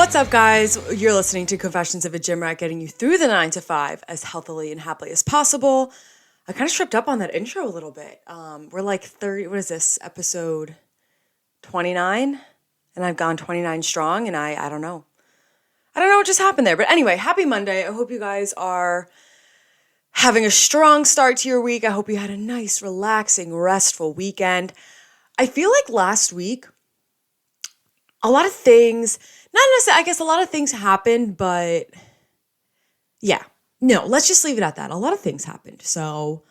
What's up, guys? You're listening to Confessions of a Gym Rat, getting you through the 9 to 5 as healthily and happily as possible. I kind of tripped up on that intro a little bit. We're like 30, what is this, episode 29? And I've gone 29 strong, and I don't know. I don't know what just happened there. But anyway, happy Monday. I hope you guys are having a strong start to your week. I hope you had a nice, relaxing, restful weekend. I feel like last week, a lot of things, not necessarily, I guess a lot of things happened, but yeah, no, let's just leave it at that. A lot of things happened. So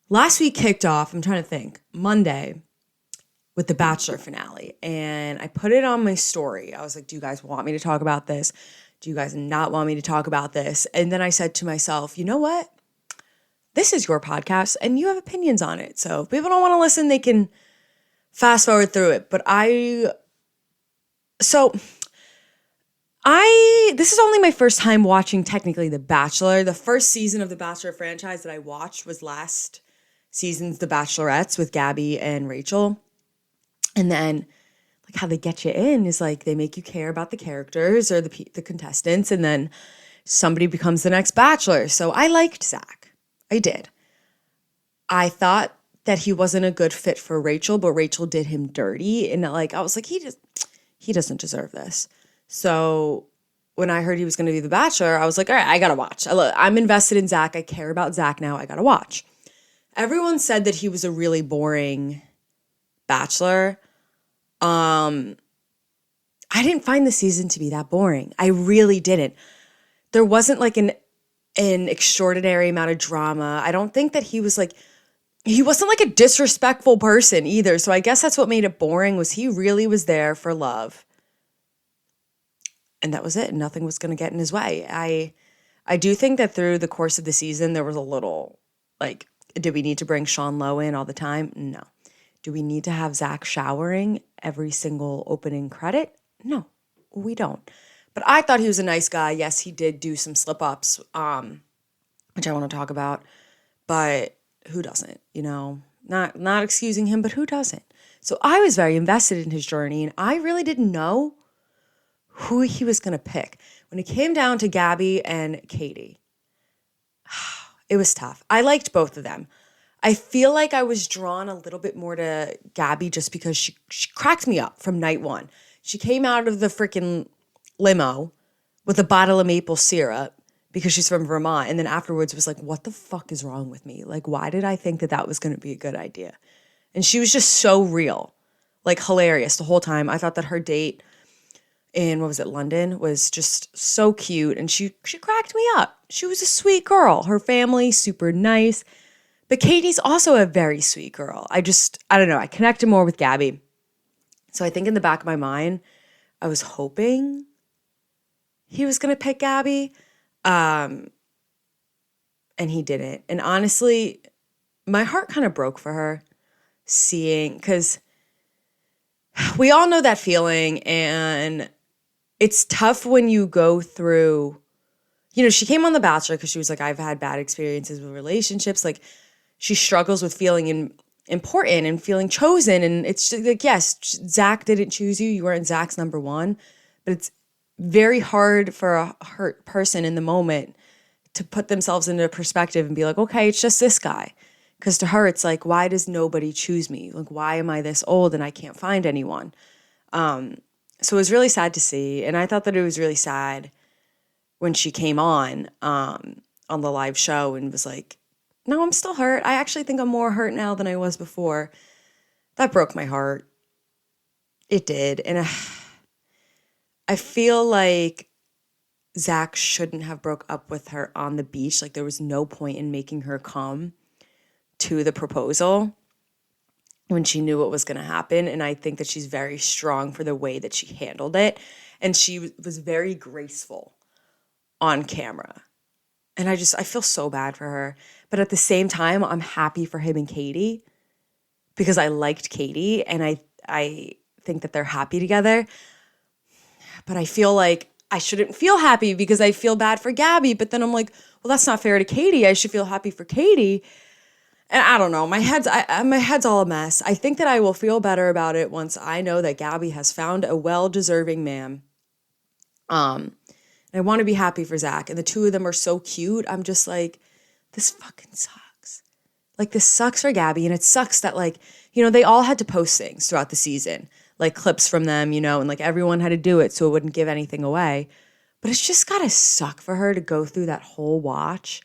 last week kicked off, I'm trying to think, Monday with the Bachelor finale. And I put it on my story. I was like, do you guys want me to talk about this? Do you guys not want me to talk about this? And then I said to myself, you know what? This is your podcast and you have opinions on it. So if people don't want to listen, they can fast forward through it. But this is only my first time watching technically The Bachelor. The first season of the Bachelor franchise that I watched was last season's The Bachelorettes with Gabby and Rachel. And then like how they get you in is like they make you care about the characters or the contestants, and then somebody becomes the next Bachelor. So I liked Zach. I did. I thought that he wasn't a good fit for Rachel, but Rachel did him dirty. And like I was like, he doesn't deserve this. So when I heard he was going to be the Bachelor, I was like, all right, I got to watch. I'm invested in Zach. I care about Zach now. I got to watch. Everyone said that he was a really boring Bachelor. I didn't find the season to be that boring. I really didn't. There wasn't like an extraordinary amount of drama. I don't think that he wasn't like a disrespectful person either. So I guess that's what made it boring, was he really was there for love. And that was it. Nothing was going to get in his way. I do think that through the course of the season, there was a little, like, do we need to bring Sean Lowe in all the time? No. Do we need to have Zach showering every single opening credit? No, we don't. But I thought he was a nice guy. Yes, he did do some slip-ups, which I want to talk about. But who doesn't? You know, not excusing him, but who doesn't? So I was very invested in his journey, and I really didn't know who he was going to pick. When it came down to Gabby and Katie, it was tough. I liked both of them. I feel like I was drawn a little bit more to Gabby just because she cracked me up from night one. She came out of the freaking limo with a bottle of maple syrup because she's from Vermont. And then afterwards was like, what the fuck is wrong with me? Like, why did I think that was going to be a good idea? And she was just so real, like hilarious the whole time. I thought that her date in, London, was just so cute. And she cracked me up. She was a sweet girl. Her family, super nice. But Katie's also a very sweet girl. I don't know. I connected more with Gabby. So I think in the back of my mind, I was hoping he was going to pick Gabby. And he didn't. And honestly, my heart kind of broke for her because we all know that feeling. And it's tough when you go through, she came on The Bachelor because she was like, I've had bad experiences with relationships. Like, she struggles with feeling important and feeling chosen. And it's just like, yes, Zach didn't choose you. You weren't Zach's number one. But it's very hard for a hurt person in the moment to put themselves into perspective and be like, okay, it's just this guy. Because to her, it's like, why does nobody choose me? Like, why am I this old and I can't find anyone? So it was really sad to see. And I thought that it was really sad when she came on the live show and was like, no, I'm still hurt. I actually think I'm more hurt now than I was before. That broke my heart. It did. And I feel like Zach shouldn't have broke up with her on the beach. Like, there was no point in making her come to the proposal when she knew what was going to happen. And I think that she's very strong for the way that she handled it. And she was very graceful on camera. And I feel so bad for her. But at the same time, I'm happy for him and Katie because I liked Katie and I think that they're happy together. But I feel like I shouldn't feel happy because I feel bad for Gabby. But then I'm like, well, that's not fair to Katie. I should feel happy for Katie. And I don't know. My head's all a mess. I think that I will feel better about it once I know that Gabby has found a well-deserving man And I want to be happy for Zach. And the two of them are so cute. I'm just like, this fucking sucks. Like, this sucks for Gabby. And it sucks that, like, they all had to post things throughout the season, like clips from them, and like everyone had to do it so it wouldn't give anything away. But it's just gotta suck for her to go through that whole watch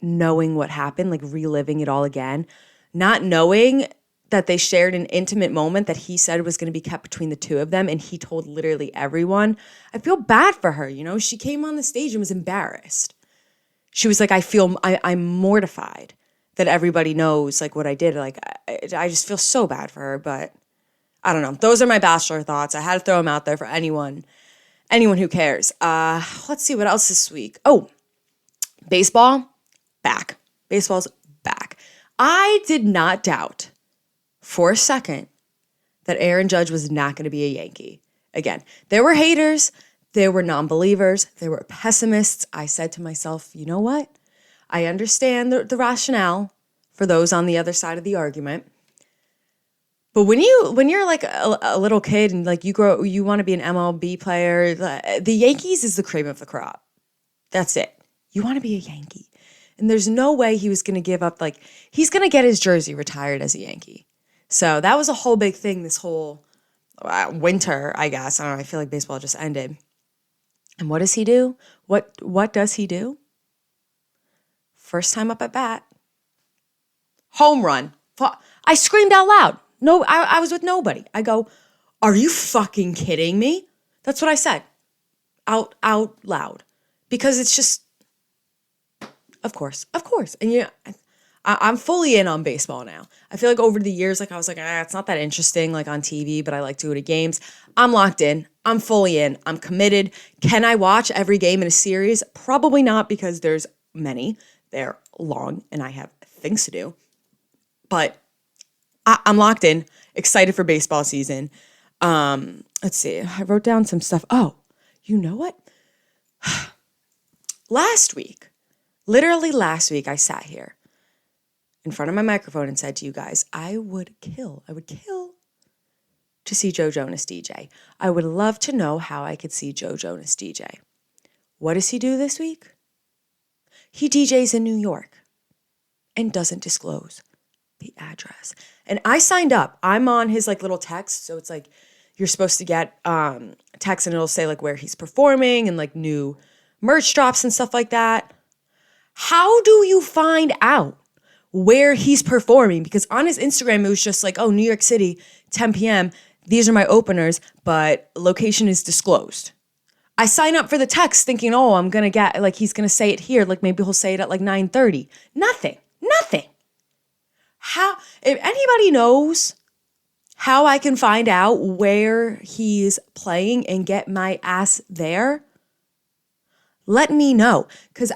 knowing what happened, like reliving it all again, not knowing that they shared an intimate moment that he said was going to be kept between the two of them, and he told literally everyone. I feel bad for her, She came on the stage and was embarrassed. She was like, I'm mortified that everybody knows, like, what I did. Like, I just feel so bad for her, but I don't know. Those are my Bachelor thoughts. I had to throw them out there for anyone who cares. Let's see what else this week. Oh, baseball, back. Baseball's back. I did not doubt for a second that Aaron Judge was not going to be a Yankee. Again, there were haters, there were non-believers, there were pessimists. I said to myself, you know what? I understand the rationale for those on the other side of the argument. But when you're like a little kid and like you want to be an MLB player, the Yankees is the cream of the crop. That's it. You want to be a Yankee. And there's no way he was going to give up. Like, he's going to get his jersey retired as a Yankee. So that was a whole big thing this whole winter, I guess. I don't know. I feel like baseball just ended. And what does he do? What does he do? First time up at bat. Home run. I screamed out loud. No, I was with nobody. I go, are you fucking kidding me? That's what I said. Out loud. Because it's just, of course. And I'm fully in on baseball now. I feel like over the years, like I was like, it's not that interesting, like on TV, but I like to go to games. I'm locked in. I'm fully in. I'm committed. Can I watch every game in a series? Probably not, because there's many. They're long and I have things to do. But I'm locked in, excited for baseball season. Let's see. I wrote down some stuff. Oh, you know what? Literally last week, I sat here in front of my microphone and said to you guys, I would kill to see Joe Jonas DJ. I would love to know how I could see Joe Jonas DJ. What does he do this week? He DJs in New York and doesn't disclose the address. And I signed up. I'm on his like little text. So it's like you're supposed to get text and it'll say like where he's performing and like new merch drops and stuff like that. How do you find out where he's performing? Because on his Instagram, it was just like, oh, New York City, 10 p.m. These are my openers, but location is disclosed. I sign up for the text thinking, oh, I'm going to get, like, he's going to say it here. Like, maybe he'll say it at like 9:30. Nothing. How, if anybody knows how I can find out where he's playing and get my ass there, let me know. Because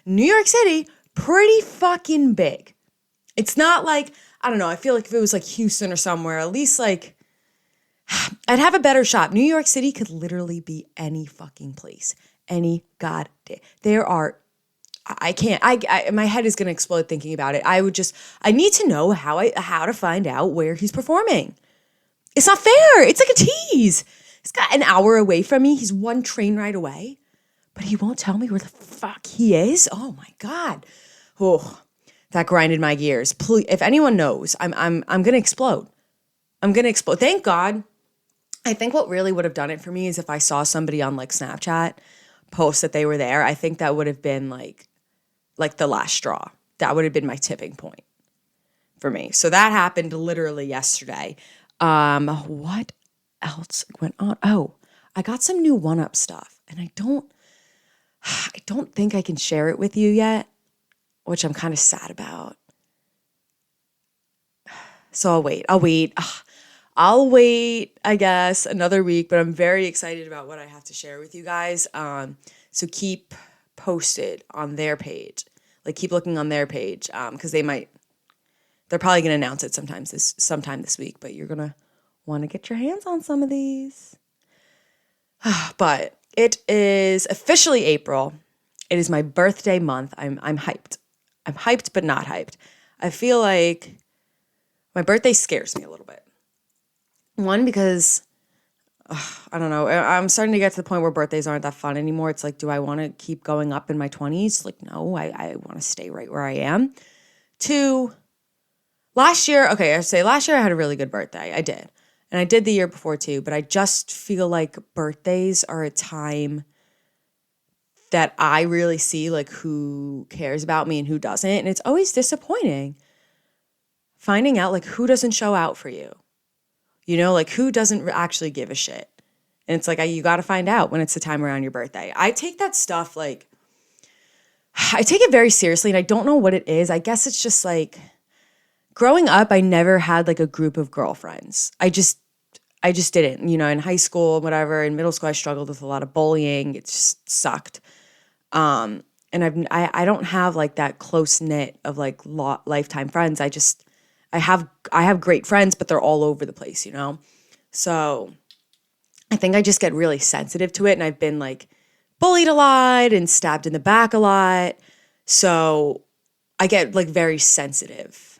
New York City, pretty fucking big. It's not like, I don't know, I feel like if it was like Houston or somewhere, at least like, I'd have a better shot. New York City could literally be any fucking place. Any goddamn. There are, I can't, my head is going to explode thinking about it. I need to know how to find out where he's performing. It's not fair. It's like a tease. He's got an hour away from me. He's one train ride away. But he won't tell me where the fuck he is? Oh my God. Oh, that grinded my gears. Please, if anyone knows, I'm gonna explode. I'm gonna explode. Thank God. I think what really would have done it for me is if I saw somebody on like Snapchat post that they were there. I think that would have been like the last straw. That would have been my tipping point for me. So that happened literally yesterday. What else went on? Oh, I got some new 1UP stuff, and I don't think I can share it with you yet, which I'm kind of sad about. So I'll wait, I guess, another week, but I'm very excited about what I have to share with you guys. So keep posted on their page. Like, keep looking on their page, because they're probably going to announce it sometime this week, but you're going to want to get your hands on some of these. But it is officially April. It is my birthday month. I'm hyped. I'm hyped, but not hyped. I feel like my birthday scares me a little bit. One, because I don't know. I'm starting to get to the point where birthdays aren't that fun anymore. It's like, do I want to keep going up in my 20s? Like, no, I want to stay right where I am. Two, last year, okay, I say last year I had a really good birthday. I did. And I did the year before too, but I just feel like birthdays are a time that I really see like who cares about me and who doesn't. And it's always disappointing finding out like who doesn't show out for you. You know, like who doesn't actually give a shit. And it's like, you got to find out when it's the time around your birthday. I take that stuff like, I take it very seriously and I don't know what it is. I guess it's just like growing up, I never had like a group of girlfriends. I just didn't, you know, in high school, whatever, in middle school, I struggled with a lot of bullying. It just sucked. And I don't have like that close knit of like lifetime friends. I have great friends, but they're all over the place, you know? So I think I just get really sensitive to it. And I've been like bullied a lot and stabbed in the back a lot. So I get like very sensitive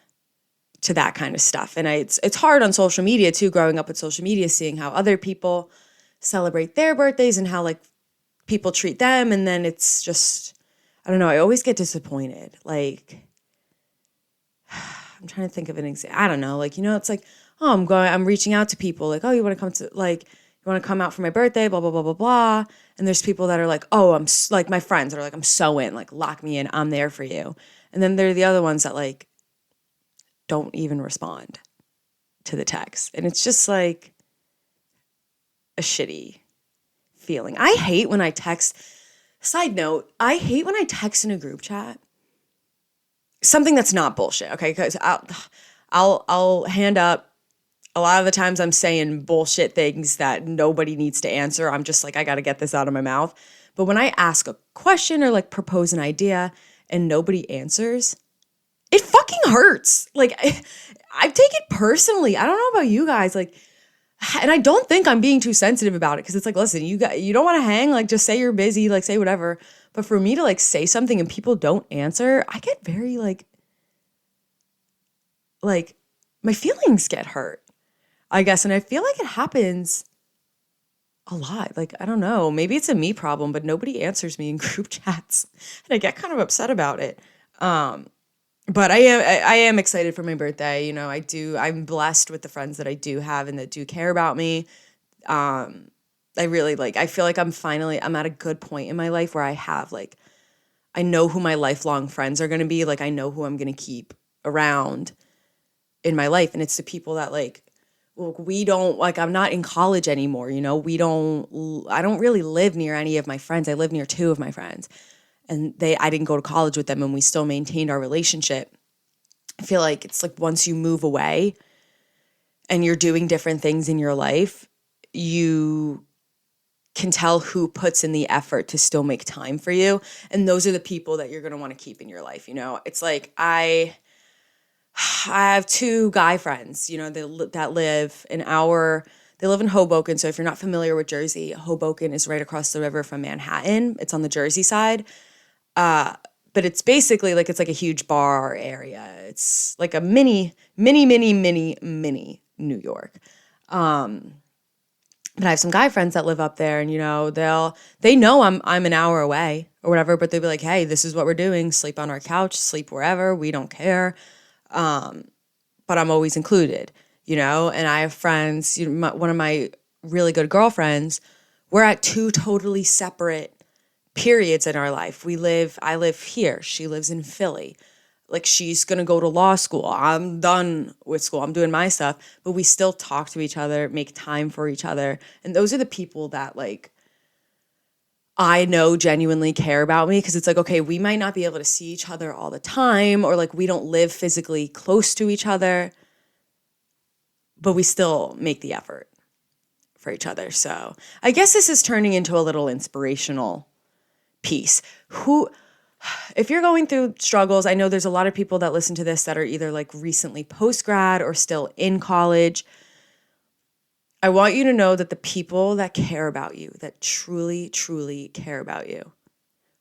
to that kind of stuff. And it's hard on social media too, growing up with social media, seeing how other people celebrate their birthdays and how like people treat them. And then it's just, I don't know, I always get disappointed. Like, I'm trying to think of an example. I don't know. Like, you know, it's like, oh, I'm reaching out to people like, oh, you want to come to like, you want to come out for my birthday, blah, blah, blah, blah, blah. And there's people that are like, oh, like my friends that are like, I'm so in, like lock me in. I'm there for you. And then there are the other ones that like don't even respond to the text. And it's just like a shitty feeling. I hate when I text. Side note, I hate when I text in a group chat something that's not bullshit, okay? Because I'll hand up. A lot of the times I'm saying bullshit things that nobody needs to answer. I'm just like, I got to get this out of my mouth. But when I ask a question or like propose an idea and nobody answers, it fucking hurts. Like I take it personally. I don't know about you guys. Like, and I don't think I'm being too sensitive about it because it's like, listen, you don't want to hang, like just say you're busy, like say whatever. But for me to like say something and people don't answer, I get very like my feelings get hurt, I guess. And I feel like it happens a lot. Like, I don't know, maybe it's a me problem, but nobody answers me in group chats and I get kind of upset about it. But I am excited for my birthday. You know, I'm blessed with the friends that I do have and that do care about me. I really I feel like I'm at a good point in my life where I have like, I know who my lifelong friends are going to be. Like, I know who I'm going to keep around in my life. And it's the people that like, well, we don't like, I'm not in college anymore. You know, I don't really live near any of my friends. I live near two of my friends and I didn't go to college with them and we still maintained our relationship. I feel like it's like once you move away and you're doing different things in your life, you can tell who puts in the effort to still make time for you. And those are the people that you're going to want to keep in your life. You know, it's like I have two guy friends, you know, that live they live in Hoboken. So if you're not familiar with Jersey, Hoboken is right across the river from Manhattan. It's on the Jersey side. But it's basically like, it's like a huge bar area. It's like a mini New York. But I have some guy friends that live up there and, you know, they know I'm an hour away or whatever, but they'll be like, hey, this is what we're doing. Sleep on our couch, sleep wherever. We don't care. But I'm always included, you know? And I have friends, you know, one of my really good girlfriends, we're at two totally separate periods in our life. I live here. She lives in Philly. Like, she's going to go to law school. I'm done with school. I'm doing my stuff. But we still talk to each other, make time for each other. And those are the people that, like, I know genuinely care about me. Because it's like, okay, we might not be able to see each other all the time. Or, like, we don't live physically close to each other. But we still make the effort for each other. So I guess this is turning into a little inspirational piece. If you're going through struggles, I know there's a lot of people that listen to this that are either like recently post-grad or still in college. I want you to know that the people that care about you, that truly, truly care about you,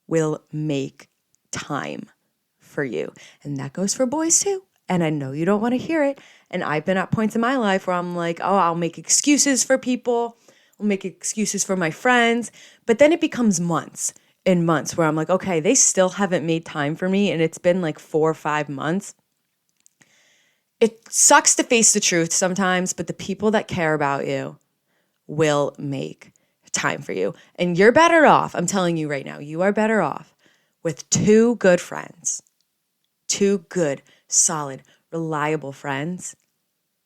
will make time for you. And that goes for boys too. And I know you don't want to hear it. And I've been at points in my life where I'm like, oh, I'll make excuses for people. will make excuses for my friends. But then it becomes months and months where I'm like, okay, they still haven't made time for me. And it's been like 4 or 5 months. It sucks to face the truth sometimes, but the people that care about you will make time for you. And you're better off, I'm telling you right now, you are better off with 2 good friends, 2 good, solid, reliable friends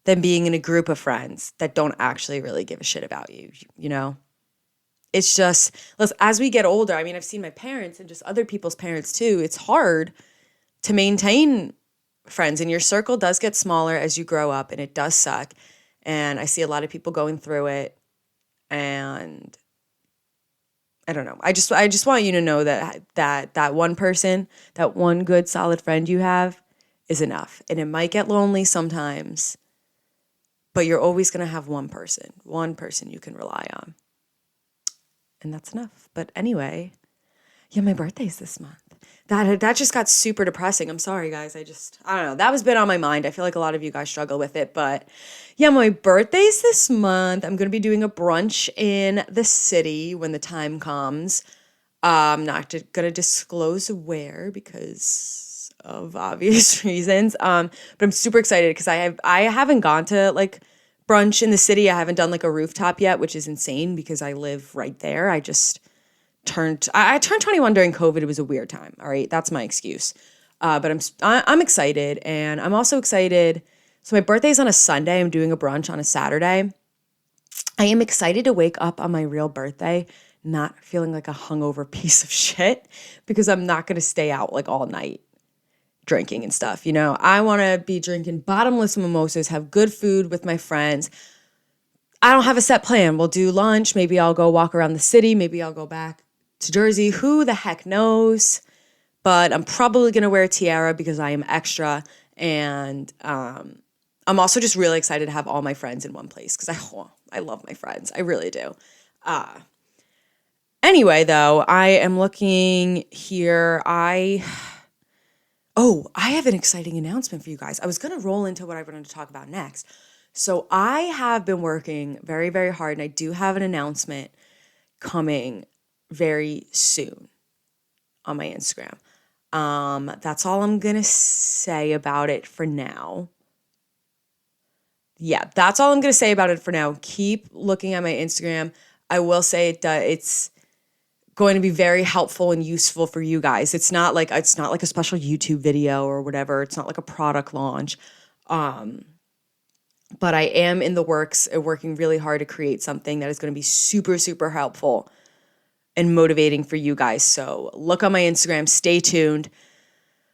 than being in a group of friends that don't actually really give a shit about you, you know? It's just, as we get older, I mean, I've seen my parents and just other people's parents too. It's hard to maintain friends, and your circle does get smaller as you grow up, and it does suck. And I see a lot of people going through it, and I don't know. I just want you to know that one person, that one good solid friend you have is enough. And it might get lonely sometimes, but you're always going to have one person you can rely on. And that's enough. But anyway, yeah, my birthday's this month. That just got super depressing. I'm sorry, guys. I don't know. That was been on my mind. I feel like a lot of you guys struggle with it. But yeah, my birthday's this month. I'm going to be doing a brunch in the city when the time comes. I'm not going to disclose where because of obvious reasons. But I'm super excited because I haven't gone to like brunch in the city. I haven't done like a rooftop yet, which is insane because I live right there. I turned 21 during COVID. It was a weird time. All right. That's my excuse. But I'm excited, and I'm also excited. So my birthday's on a Sunday. I'm doing a brunch on a Saturday. I am excited to wake up on my real birthday, not feeling like a hungover piece of shit because I'm not going to stay out like all night drinking and stuff. You know, I want to be drinking bottomless mimosas, have good food with my friends. I don't have a set plan. We'll do lunch. Maybe I'll go walk around the city. Maybe I'll go back to Jersey. Who the heck knows? But I'm probably going to wear a tiara because I am extra. And I'm also just really excited to have all my friends in one place because I love my friends. I really do. Anyway, though, I am looking here. I have an exciting announcement for you guys. I was going to roll into what I wanted to talk about next. So I have been working very, very hard, and I do have an announcement coming very soon on my Instagram. That's all I'm going to say about it for now. Yeah, that's all I'm going to say about it for now. Keep looking at my Instagram. I will say it's going to be very helpful and useful for you guys. It's not like a special YouTube video or whatever. It's not like a product launch. But I am in the works of working really hard to create something that is going to be super, super helpful and motivating for you guys. So look on my Instagram, stay tuned.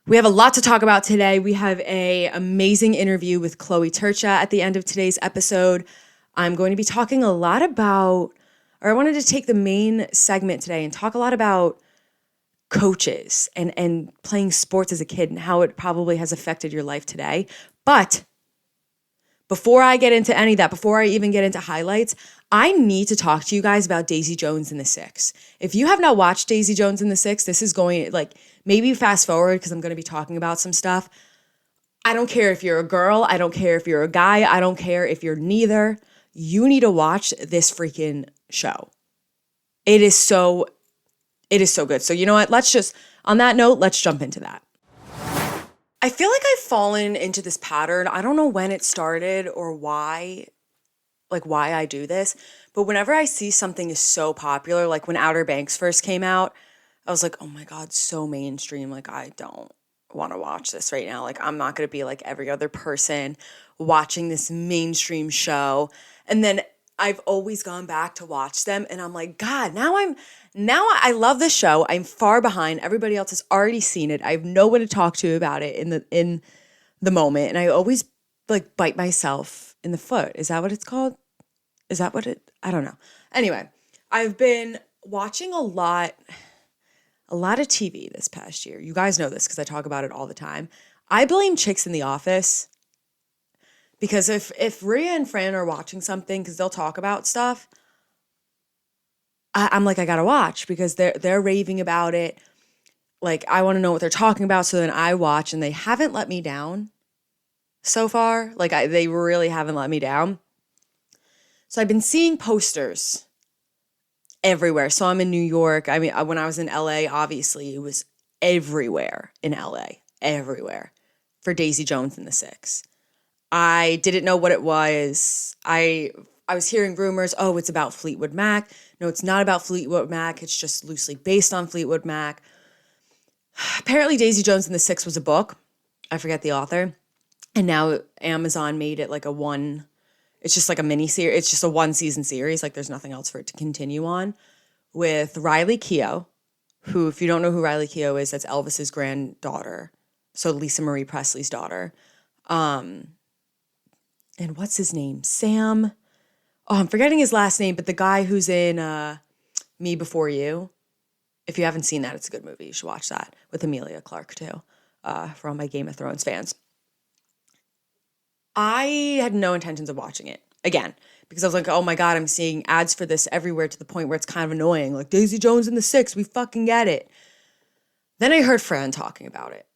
We have a lot to talk about today. We have an amazing interview with Chloe Trca at the end of today's episode. I'm going to be talking a lot about, or I wanted to take the main segment today and talk a lot about coaches and playing sports as a kid and how it probably has affected your life today. But before I get into any of that, before I even get into highlights, I need to talk to you guys about Daisy Jones and the Six. If you have not watched Daisy Jones and the Six, this is going, like, maybe fast forward because I'm going to be talking about some stuff. I don't care if you're a girl. I don't care if you're a guy. I don't care if you're neither. You need to watch this freaking show. It is so good. So you know what? On that note, let's jump into that. I feel like I've fallen into this pattern. I don't know when it started or why I do this, but whenever I see something is so popular, like when Outer Banks first came out, I was like, oh my God, so mainstream. Like, I don't want to watch this right now. Like, I'm not going to be like every other person watching this mainstream show. And then I've always gone back to watch them, and I'm like, God, now I love this show. I'm far behind. Everybody else has already seen it. I have no one to talk to about it in the moment. And I always like bite myself in the foot. Is that what it's called? I don't know. Anyway, I've been watching a lot of TV this past year. You guys know this because I talk about it all the time. I blame chicks in the office. Because if Rhea and Fran are watching something, because they'll talk about stuff, I'm like, I gotta watch because they're raving about it. Like, I want to know what they're talking about, so then I watch, and they haven't let me down so far. Like, they really haven't let me down. So I've been seeing posters everywhere. So I'm in New York. I mean, when I was in LA, obviously it was everywhere in LA, everywhere for Daisy Jones and the Six. I didn't know what it was. I was hearing rumors, oh, it's about Fleetwood Mac. No, it's not about Fleetwood Mac. It's just loosely based on Fleetwood Mac. Apparently Daisy Jones and the Six was a book. I forget the author. And now Amazon made it like it's just like a mini series. It's just a 1-season series. Like there's nothing else for it to continue on with Riley Keough, who, if you don't know who Riley Keough is, that's Elvis's granddaughter. So Lisa Marie Presley's daughter. And what's his name? Sam. Oh, I'm forgetting his last name, but the guy who's in Me Before You. If you haven't seen that, it's a good movie. You should watch that with Emilia Clarke too, for all my Game of Thrones fans. I had no intentions of watching it again because I was like, oh my God, I'm seeing ads for this everywhere to the point where it's kind of annoying. Like Daisy Jones and the Six, we fucking get it. Then I heard Fran talking about it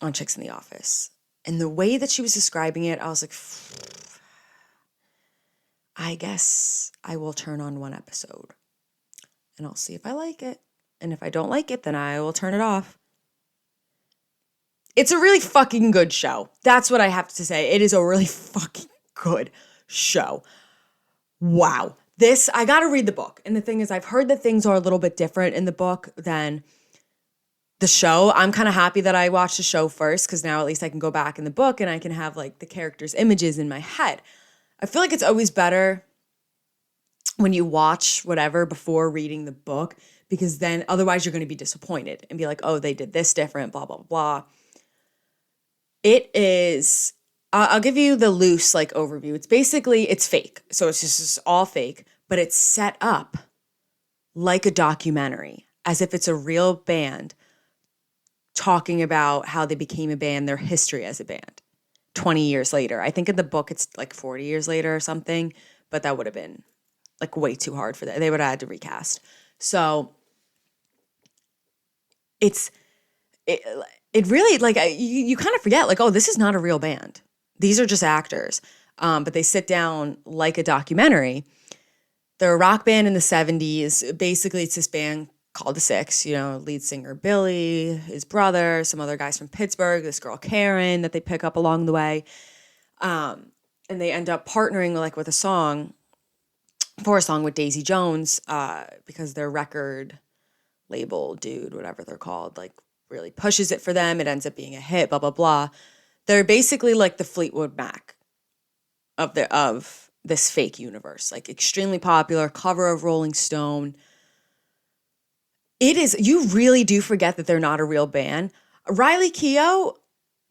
on Chicks in the Office. And the way that she was describing it, I was like, I guess I will turn on one episode and I'll see if I like it. And if I don't like it, then I will turn it off. It's a really fucking good show. That's what I have to say. It is a really fucking good show. Wow. I got to read the book. And the thing is, I've heard that things are a little bit different in the book than the show. I'm kind of happy that I watched the show first because now at least I can go back in the book and I can have like the characters' images in my head. I feel like it's always better when you watch whatever before reading the book because then otherwise you're going to be disappointed and be like, oh, they did this different, blah, blah, blah. It is, I'll give you the loose like overview. It's fake. So it's just all fake, but it's set up like a documentary, as if it's a real band talking about how they became a band, their history as a band 20 years later. I think in the book it's like 40 years later or something, but that would have been like way too hard for that. They would have had to recast. So it really, like, you kind of forget, like, oh, this is not a real band. These are just actors. But they sit down like a documentary. They're a rock band in the 70s. Basically, it's this band called The Six, lead singer Billy, his brother, some other guys from Pittsburgh, this girl Karen that they pick up along the way. And they end up partnering with a song with Daisy Jones because their record label dude, whatever they're called, like really pushes it for them. It ends up being a hit, blah, blah, blah. They're basically like the Fleetwood Mac of this fake universe, like extremely popular, cover of Rolling Stone. It is, you really do forget that they're not a real band. Riley Keough,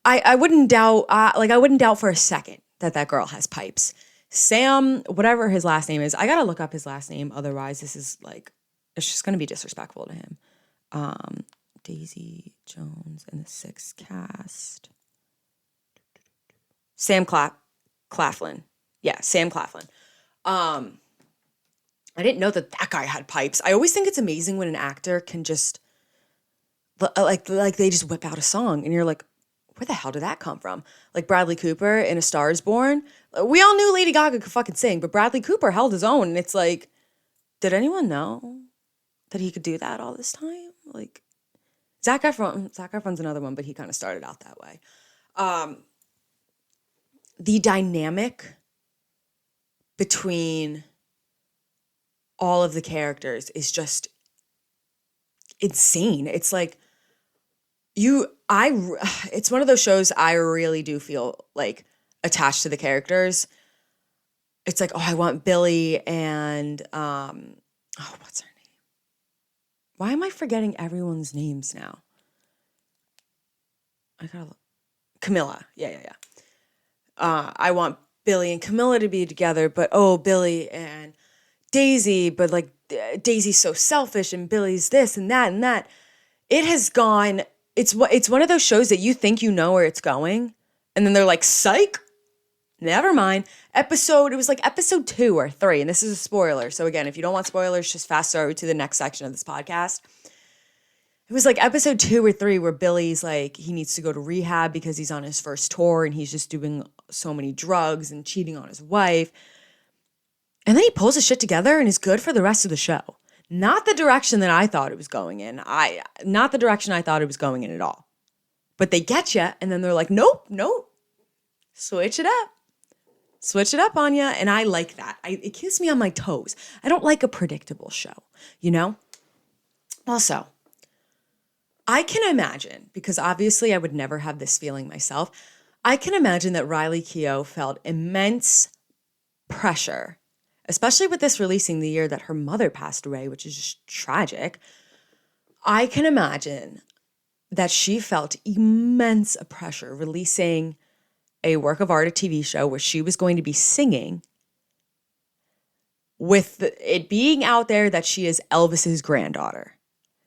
I wouldn't doubt, I wouldn't doubt for a second that girl has pipes. Sam, whatever his last name is, I gotta look up his last name. Otherwise, this is like, it's just gonna be disrespectful to him. Daisy Jones and the Six cast. Sam Claflin. Yeah, Sam Claflin. I didn't know that guy had pipes. I always think it's amazing when an actor can just like they just whip out a song and you're like, where the hell did that come from? Like Bradley Cooper in A Star Is Born. We all knew Lady Gaga could fucking sing, but Bradley Cooper held his own. And it's like, did anyone know that he could do that all this time? Like Zac Efron's another one, but he kind of started out that way. The dynamic between all of the characters is just insane. It's like it's one of those shows I really do feel like attached to the characters. It's like, oh, I want Billy and what's her name? Why am I forgetting everyone's names now? I gotta look. Camilla. Yeah. I want Billy and Camilla to be together, but Billy and Daisy, but like Daisy's so selfish and Billy's this and that and that. It has gone, it's one of those shows that you think you know where it's going, and then they're like, psych, never mind. It was like episode 2 or 3, and this is a spoiler. So again, if you don't want spoilers, just fast forward to the next section of this podcast. It was like episode 2 or 3 where Billy's like, he needs to go to rehab because he's on his first tour and he's just doing so many drugs and cheating on his wife. And then he pulls his shit together and is good for the rest of the show. Not the direction that I thought it was going in. Not the direction I thought it was going in at all. But they get you, and then they're like, nope, nope. Switch it up. Switch it up on you. And I like that. It keeps me on my toes. I don't like a predictable show, you know? Also, I can imagine, because obviously I would never have this feeling myself, I can imagine that Riley Keough felt immense pressure, especially with this releasing the year that her mother passed away, which is just tragic. I can imagine that she felt immense pressure releasing a work of art, a TV show where she was going to be singing, with it being out there that she is Elvis's granddaughter.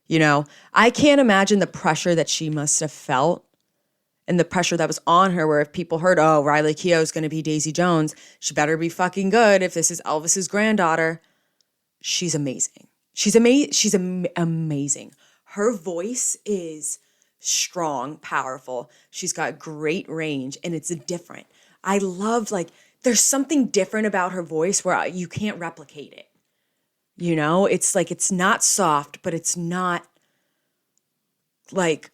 You know, I can't imagine the pressure that she must have felt and the pressure that was on her, where if people heard, oh, Riley Keough is going to be Daisy Jones, she better be fucking good if this is Elvis's granddaughter. She's amazing. She's amazing. Her voice is strong, powerful. She's got great range, and it's different. I love, like, there's something different about her voice where you can't replicate it. You know, it's like, it's not soft, but it's not like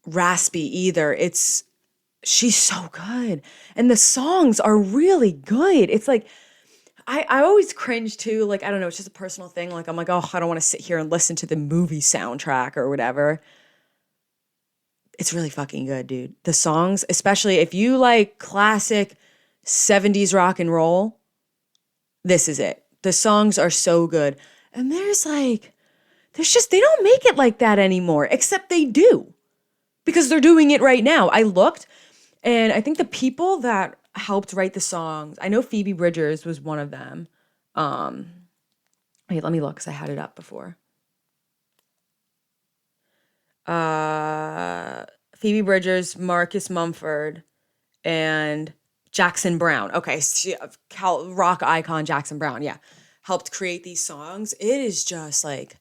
raspy either. She's so good. And the songs are really good. It's like, I always cringe too. Like, I don't know, it's just a personal thing. Like, I'm like, oh, I don't want to sit here and listen to the movie soundtrack or whatever. It's really fucking good, dude. The songs, especially if you like classic 70s rock and roll, this is it. The songs are so good. And they don't make it like that anymore, except they do. Because they're doing it right now. I looked, and I think the people that helped write the songs, I know Phoebe Bridgers was one of them. Wait, let me look, because I had it up before. Phoebe Bridgers, Marcus Mumford, and Jackson Browne. Okay, rock icon Jackson Browne, yeah. Helped create these songs. It is just like,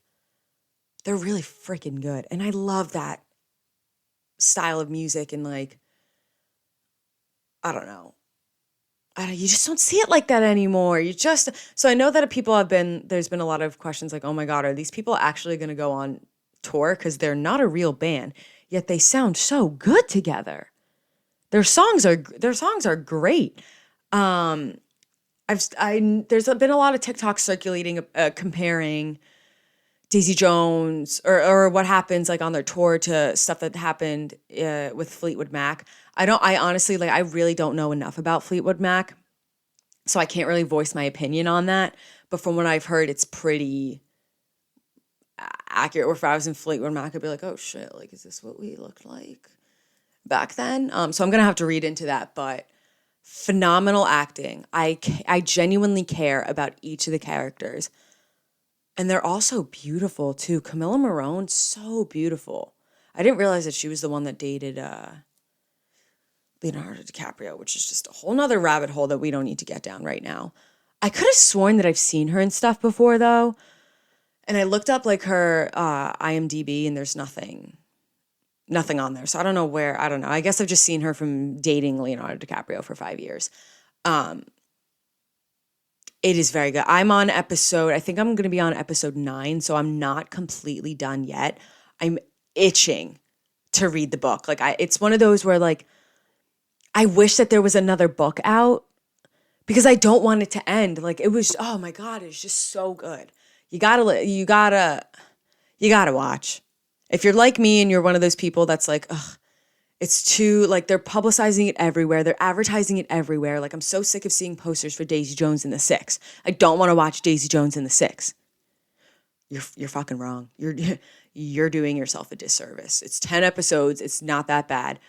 they're really freaking good. And I love that style of music, and like, I don't know. You just don't see it like that anymore. So I know that there's been a lot of questions like, oh my God, are these people actually going to go on tour? Because they're not a real band, yet they sound so good together. Their songs are great. There's been a lot of TikToks circulating comparing Daisy Jones or what happens like on their tour to stuff that happened with Fleetwood Mac. I honestly, like, I really don't know enough about Fleetwood Mac, so I can't really voice my opinion on that. But from what I've heard, it's pretty accurate. Or if I was in Fleetwood Mac, I'd be like, oh shit, like, is this what we looked like back then? So I'm gonna have to read into that, but phenomenal acting. I genuinely care about each of the characters. And they're also beautiful too. Camilla Morone, so beautiful. I didn't realize that she was the one that dated Leonardo DiCaprio, which is just a whole nother rabbit hole that we don't need to get down right now. I could have sworn that I've seen her in stuff before though. And I looked up like her IMDb, and there's nothing on there. So I don't know. I guess I've just seen her from dating Leonardo DiCaprio for 5 years. It is very good. I think I'm going to be on episode 9, so I'm not completely done yet. I'm itching to read the book. Like, it's one of those where, like, I wish that there was another book out, because I don't want it to end. Like, it was, oh my God, it's just so good. You gotta watch. If you're like me and you're one of those people that's like, ugh, it's too, like, they're publicizing it everywhere. They're advertising it everywhere. Like, I'm so sick of seeing posters for Daisy Jones and the Six. I don't want to watch Daisy Jones and the Six. You're fucking wrong. You're doing yourself a disservice. It's 10 episodes. It's not that bad.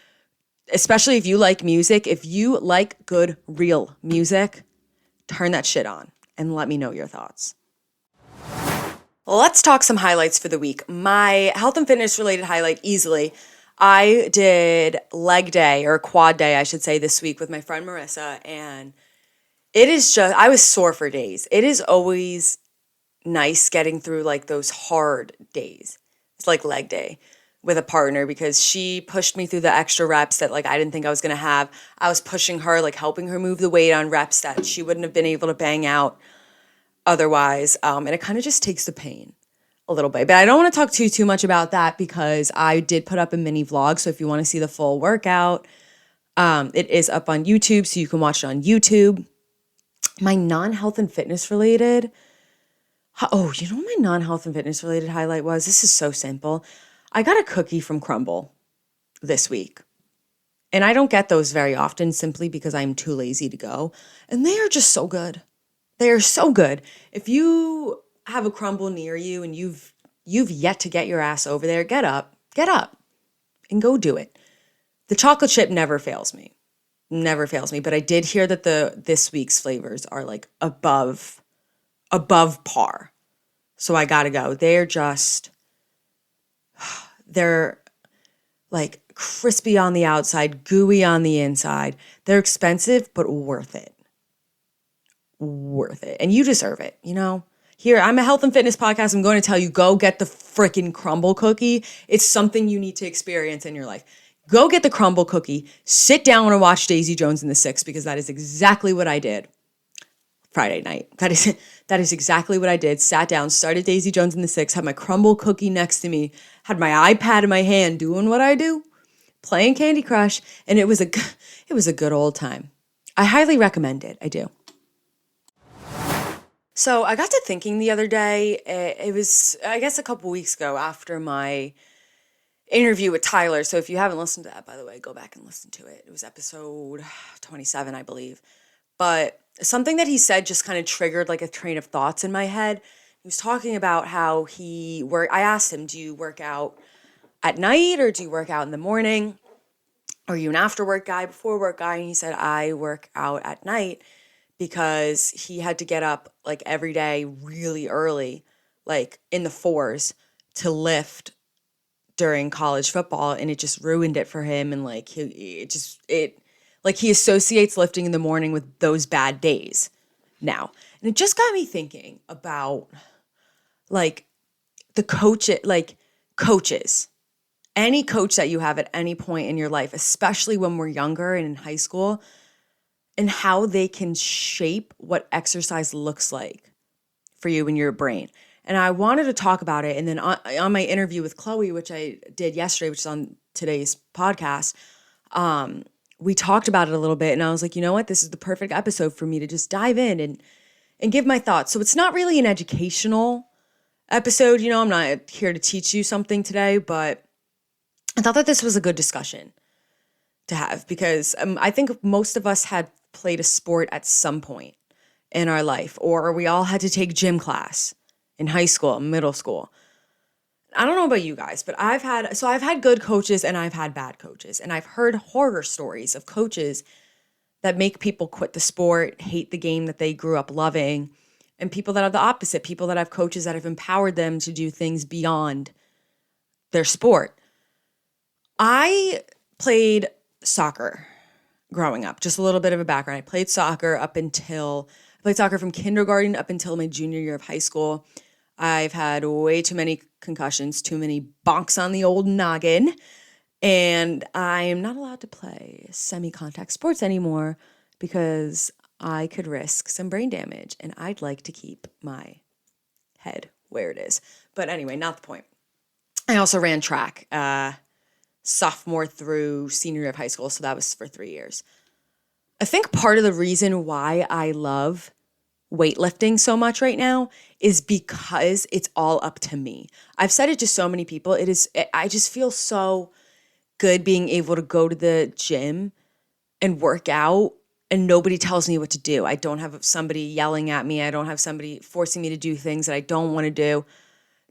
Especially if you like music. If you like good, real music, turn that shit on and let me know your thoughts. Let's talk some highlights for the week. My health and fitness related highlight easily. I did leg day, or quad day, I should say, this week with my friend Marissa, and I was sore for days. It is always nice getting through like those hard days. It's like leg day with a partner, because she pushed me through the extra reps that like I didn't think I was going to have. I was pushing her, like helping her move the weight on reps that she wouldn't have been able to bang out. otherwise. And it kind of just takes the pain a little bit. But I don't want to talk too much about that because I did put up a mini vlog. So if you want to see the full workout, it is up on YouTube. So you can watch it on YouTube. My non-health and fitness related. Oh, you know what my non-health and fitness related highlight was? This is so simple. I got a cookie from Crumble this week. And I don't get those very often simply because I'm too lazy to go. And they are just so good. They are so good. If you have a Crumble near you and you've yet to get your ass over there, get up and go do it. The chocolate chip never fails me. Never fails me. But I did hear that this week's flavors are like above par. So I gotta go. They're like crispy on the outside, gooey on the inside. They're expensive, but worth it. Worth it. And you deserve it, you know? Here, I'm a health and fitness podcast. I'm going to tell you, go get the freaking Crumble cookie. It's something you need to experience in your life. Go get the Crumble cookie, sit down and watch Daisy Jones and the Six, because that is exactly what I did Friday night. That is exactly what I did. Sat down, started Daisy Jones and the Six, had my Crumble cookie next to me, had my iPad in my hand, doing what I do, playing Candy Crush, and it was a good old time. I highly recommend it. I do. So I got to thinking the other day, it was, I guess, a couple weeks ago after my interview with Tyler. So if you haven't listened to that, by the way, go back and listen to it. It was episode 27, I believe. But something that he said just kind of triggered like a train of thoughts in my head. He was talking about how I asked him, do you work out at night or do you work out in the morning? Are you an after work guy, before work guy? And he said, I work out at night, because he had to get up like every day really early, like in the 4s, to lift during college football, and it just ruined it for him. And like he associates lifting in the morning with those bad days now. And it just got me thinking about like coaches, any coach that you have at any point in your life, especially when we're younger and in high school, and how they can shape what exercise looks like for you in your brain. And I wanted to talk about it. And then on my interview with Chloe, which I did yesterday, which is on today's podcast, we talked about it a little bit. And I was like, you know what? This is the perfect episode for me to just dive in and give my thoughts. So it's not really an educational episode. You know, I'm not here to teach you something today, but I thought that this was a good discussion to have, because I think most of us had played a sport at some point in our life, or we all had to take gym class in high school, middle school. I don't know about you guys, but I've had good coaches and I've had bad coaches, and I've heard horror stories of coaches that make people quit the sport, hate the game that they grew up loving, and people that are the opposite, people that have coaches that have empowered them to do things beyond their sport. I played soccer growing up. Just a little bit of a background. I played soccer from kindergarten up until my junior year of high school. I've had way too many concussions, too many bonks on the old noggin, and I'm not allowed to play semi-contact sports anymore because I could risk some brain damage, and I'd like to keep my head where it is. But anyway, not the point. I also ran track sophomore through senior year of high school, so that was for 3 years. I think part of the reason why I love weightlifting so much right now is because it's all up to me. I've said it to so many people. I just feel so good being able to go to the gym and work out and nobody tells me what to do. I don't have somebody yelling at me. I don't have somebody forcing me to do things that I don't want to do.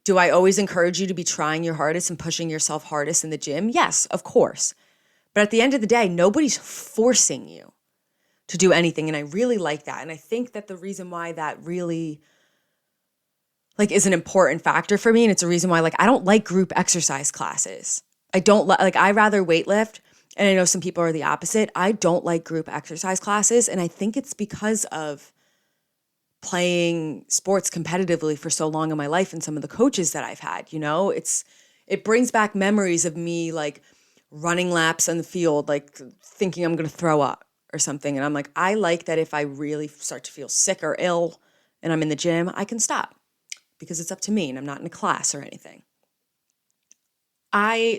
Do I always encourage you to be trying your hardest and pushing yourself hardest in the gym? Yes, of course. But at the end of the day, nobody's forcing you to do anything. And I really like that. And I think that the reason why that really is an important factor for me, and it's a reason why I don't like group exercise classes. I don't I rather weightlift, and I know some people are the opposite. I don't like group exercise classes, and I think it's because of playing sports competitively for so long in my life and some of the coaches that I've had. It brings back memories of me running laps on the field, thinking I'm going to throw up or something. And I'm I like that if I really start to feel sick or ill and I'm in the gym, I can stop because it's up to me and I'm not in a class or anything.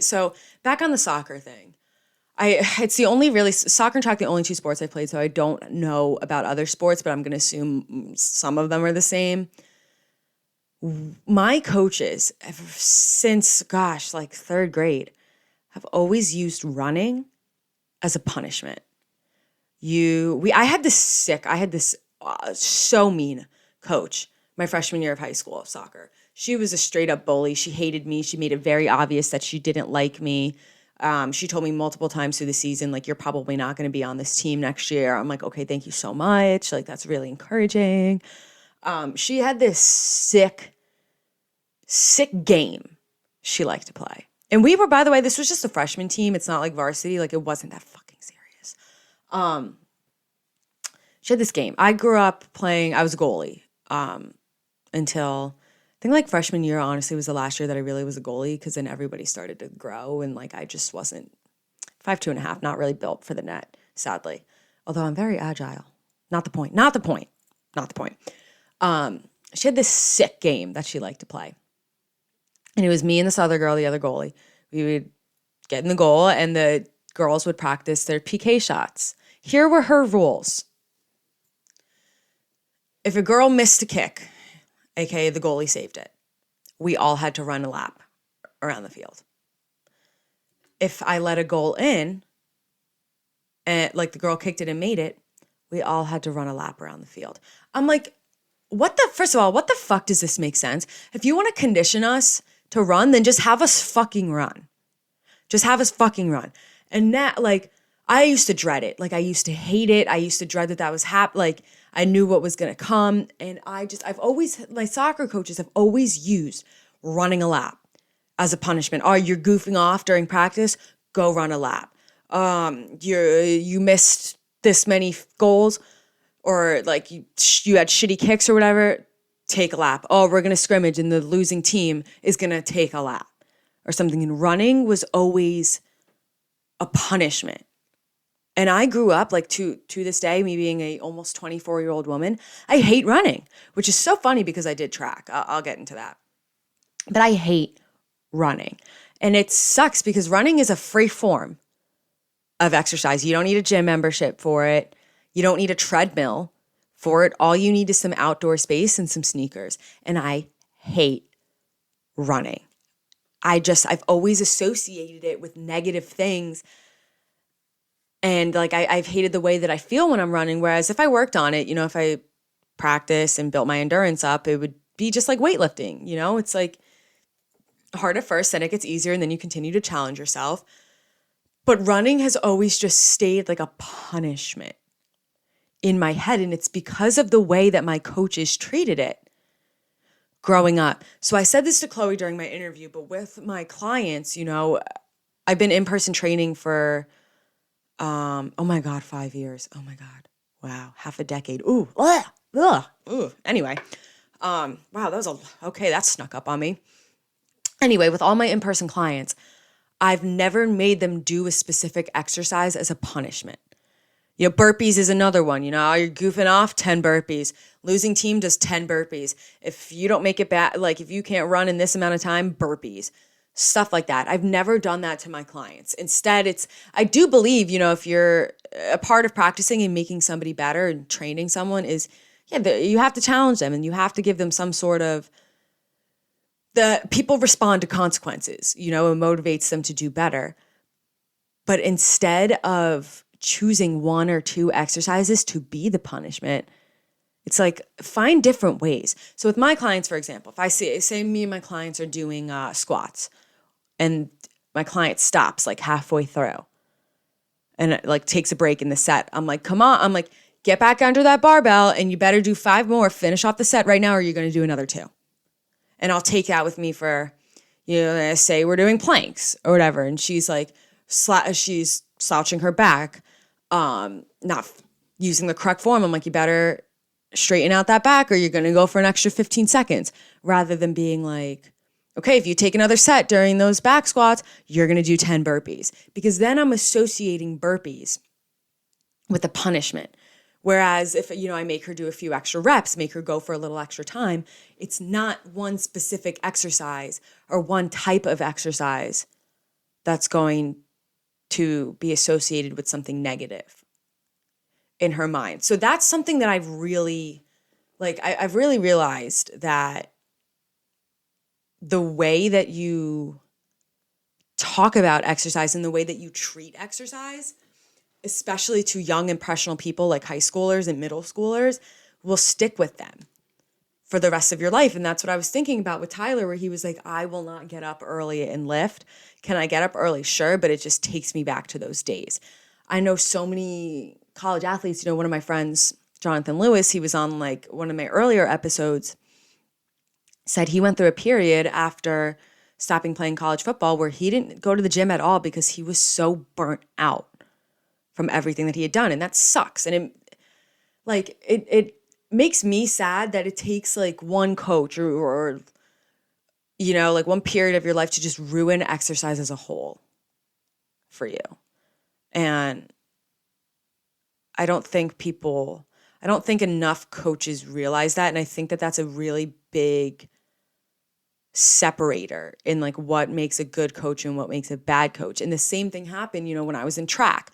So back on the soccer thing, it's the only really soccer and track, the only two sports I played. So I don't know about other sports, but I'm going to assume some of them are the same. My coaches ever since, like third grade, have always used running as a punishment. I had this so mean coach my freshman year of high school of soccer. She was a straight up bully. She hated me. She made it very obvious that she didn't like me. She told me multiple times through the season, like, you're probably not going to be on this team next year. I'm like, okay, thank you so much. Like, that's really encouraging. She had this sick game she liked to play. And we were, by the way, this was just a freshman team. It's not like varsity. Like, it wasn't that fucking serious. She had this game. I grew up playing, I was a goalie until I think like freshman year, honestly, was the last year that I really was a goalie, because then everybody started to grow and like I just wasn't 5'2.5", not really built for the net, sadly. Although I'm very agile. Not the point. She had this sick game that she liked to play. And it was me and this other girl, the other goalie. We would get in the goal and the girls would practice their PK shots. Here were her rules. If a girl missed a kick, aka the goalie saved it, we all had to run a lap around the field. If I let a goal in, and like the girl kicked it and made it, we all had to run a lap around the field. I'm like, first of all, what the fuck does this make sense? If you want to condition us to run, then just have us fucking run. Just have us fucking run. And that, like, I used to dread it. Like, I used to hate it. I used to dread that was like, I knew what was going to come. And my soccer coaches have always used running a lap as a punishment. Oh, you're goofing off during practice? Go run a lap. You missed this many goals, or like you had shitty kicks or whatever, take a lap. Oh, we're going to scrimmage and the losing team is going to take a lap or something. And running was always a punishment. And I grew up, like, to this day, me being a almost 24-year-old woman, I hate running, which is so funny because I did track. I'll get into that. But I hate running. And it sucks because running is a free form of exercise. You don't need a gym membership for it. You don't need a treadmill for it. All you need is some outdoor space and some sneakers. And I hate running. I've always associated it with negative things. And like, I've hated the way that I feel when I'm running. Whereas if I worked on it, if I practice and built my endurance up, it would be just like weightlifting. It's like hard at first, then it gets easier, and then you continue to challenge yourself. But running has always just stayed like a punishment in my head. And it's because of the way that my coaches treated it growing up. So I said this to Chloe during my interview, but with my clients, I've been in-person training for 5 years. Oh my God. Wow. Half a decade. Ooh. Ooh. Anyway. Wow, that snuck up on me. Anyway, with all my in-person clients, I've never made them do a specific exercise as a punishment. Burpees is another one. You're goofing off, 10 burpees. Losing team does 10 burpees. If you don't make it back, like if you can't run in this amount of time, burpees. Stuff like that. I've never done that to my clients. Instead, I do believe, if you're a part of practicing and making somebody better and training someone is, you have to challenge them and you have to give them some sort of, the people respond to consequences, it motivates them to do better. But instead of choosing one or two exercises to be the punishment, it's like, find different ways. So with my clients, for example, if I say me and my clients are doing squats, and my client stops like halfway through and like takes a break in the set, I'm like, come on. I'm like, get back under that barbell and you better do 5 more. Finish off the set right now or you're going to do another 2. And I'll take that with me for, say we're doing planks or whatever. And she's like, she's slouching her back, not using the correct form. I'm like, you better straighten out that back or you're going to go for an extra 15 seconds, rather than being like, okay, if you take another set during those back squats, you're going to do 10 burpees. Because then I'm associating burpees with a punishment, Whereas if, I make her do a few extra reps, make her go for a little extra time, it's not one specific exercise or one type of exercise that's going to be associated with something negative in her mind. So that's something that I've really, I've really realized that the way that you talk about exercise and the way that you treat exercise, especially to young impressionable people like high schoolers and middle schoolers, will stick with them for the rest of your life. And that's what I was thinking about with Tyler, where he was like, I will not get up early and lift. Can I get up early? Sure, but it just takes me back to those days. I know so many college athletes. One of my friends, Jonathan Lewis, he was on one of my earlier episodes, said he went through a period after stopping playing college football where he didn't go to the gym at all because he was so burnt out from everything that he had done. And that sucks. And it makes me sad that it takes one coach or one period of your life to just ruin exercise as a whole for you. And I don't think enough coaches realize that. And I think that that's a really big separator in what makes a good coach and what makes a bad coach. And the same thing happened, when I was in track.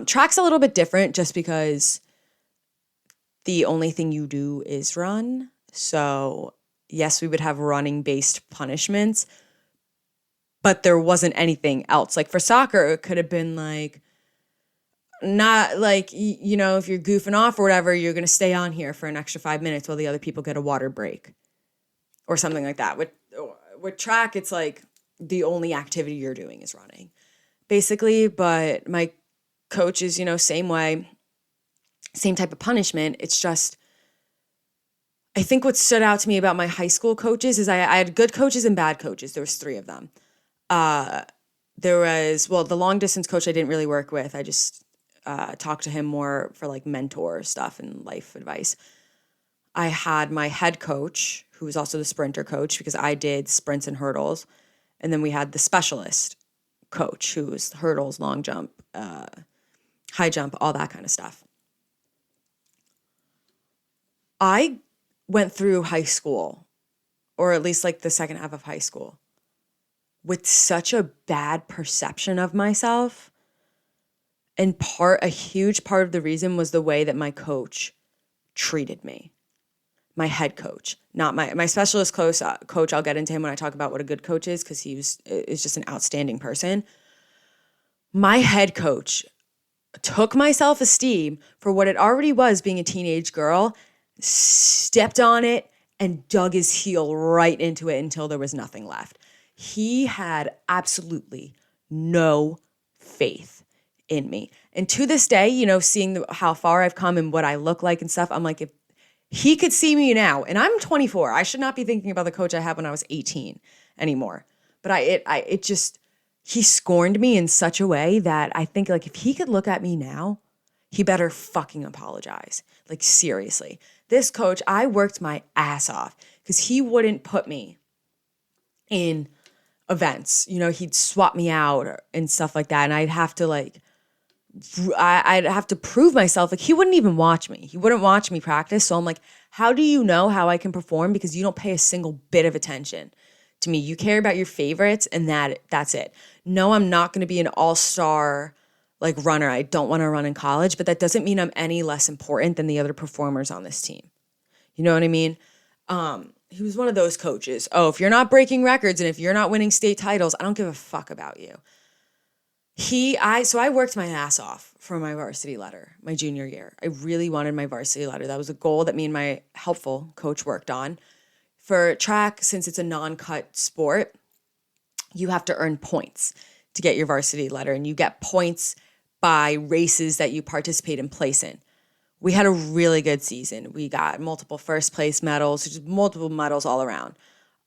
Track's a little bit different just because the only thing you do is run. So yes, we would have running based punishments, but there wasn't anything else. For soccer, it could have been not if you're goofing off or whatever, you're going to stay on here for an extra 5 minutes while the other people get a water break or something like that. With track, it's the only activity you're doing is running, basically. But my coach is, same way, same type of punishment. It's just, I think what stood out to me about my high school coaches is I had good coaches and bad coaches. There was 3 of them. There was, the long distance coach I didn't really work with. I just talked to him more for mentor stuff and life advice. I had my head coach, who was also the sprinter coach, because I did sprints and hurdles. And then we had the specialist coach, who was hurdles, long jump, high jump, all that kind of stuff. I went through high school, or at least the second half of high school, with such a bad perception of myself. And a huge part of the reason was the way that my coach treated me. My head coach, not my specialist coach. I'll get into him when I talk about what a good coach is, because is just an outstanding person. My head coach took my self-esteem for what it already was being a teenage girl, stepped on it, and dug his heel right into it until there was nothing left. He had absolutely no faith in me. And to this day, seeing how far I've come and what I look like and stuff, I'm like, if he could see me now, and I'm 24, I should not be thinking about the coach I had when I was 18 anymore. But he scorned me in such a way that I think if he could look at me now, he better fucking apologize. Seriously. This coach, I worked my ass off because he wouldn't put me in events. He'd swap me out and stuff like that. And I'd have to I'd have to prove myself. He wouldn't even watch me. He wouldn't watch me practice. So I'm like, how do you know how I can perform? Because you don't pay a single bit of attention to me. You care about your favorites and that's it. No, I'm not going to be an all-star runner. I don't want to run in college, but that doesn't mean I'm any less important than the other performers on this team. You know what I mean? He was one of those coaches. Oh, if you're not breaking records and if you're not winning state titles, I don't give a fuck about you. So I worked my ass off for my varsity letter my junior year. I really wanted my varsity letter. That was a goal that me and my helpful coach worked on. For track, since it's a non-cut sport, you have to earn points to get your varsity letter, and you get points by races that you participate and place in. We had a really good season. We got multiple first place medals, just multiple medals all around.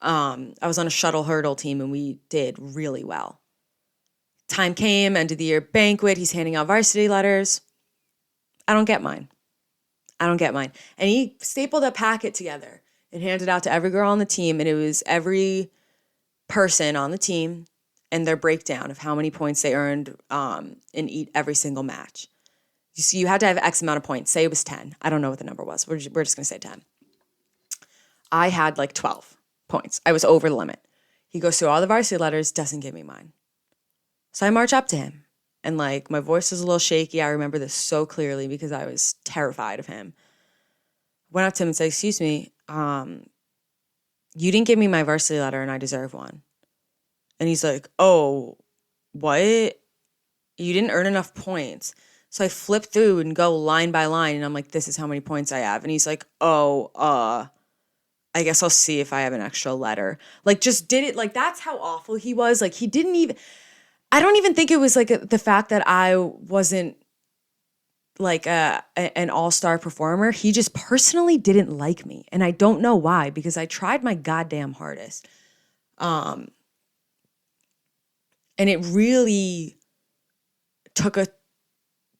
I was on a shuttle hurdle team and we did really well. Time came, end of the year banquet. He's handing out varsity letters. I don't get mine. And he stapled a packet together and handed it out to every girl on the team. And it was every person on the team and their breakdown of how many points they earned in every single match. You see, you had to have X amount of points. Say it was 10. I don't know what the number was. We're just going to say 10. I had like 12 points. I was over the limit. He goes through all the varsity letters, doesn't give me mine. So I march up to him, and like my voice was a little shaky. I remember this so clearly because I was terrified of him. Went up to him and said, "Excuse me, you didn't give me my varsity letter and I deserve one." And he's like, "Oh, what? You didn't earn enough points." So I flip through and go line by line, and I'm like, "This is how many points I have." And he's like, "Oh, I guess I'll see if I have an extra letter." Like, just did it. Like, that's how awful he was. Like, he didn't even, I don't even think it was like the fact that I wasn't like an all-star performer. He just personally didn't like me. And I don't know why, because I tried my goddamn hardest. And it really took a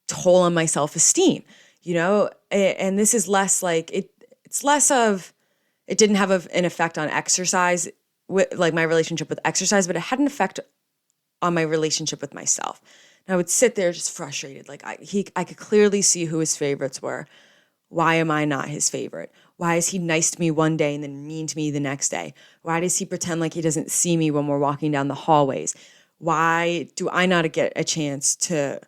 toll on my self-esteem, you know? And this is less like, it's less of, it didn't have an effect on exercise, like my relationship with exercise, but it had an effect on my relationship with myself. And I would sit there just frustrated. Like I could clearly see who his favorites were. Why am I not his favorite? Why is he nice to me one day and then mean to me the next day? Why does he pretend like he doesn't see me when we're walking down the hallways? Why do I not get a chance to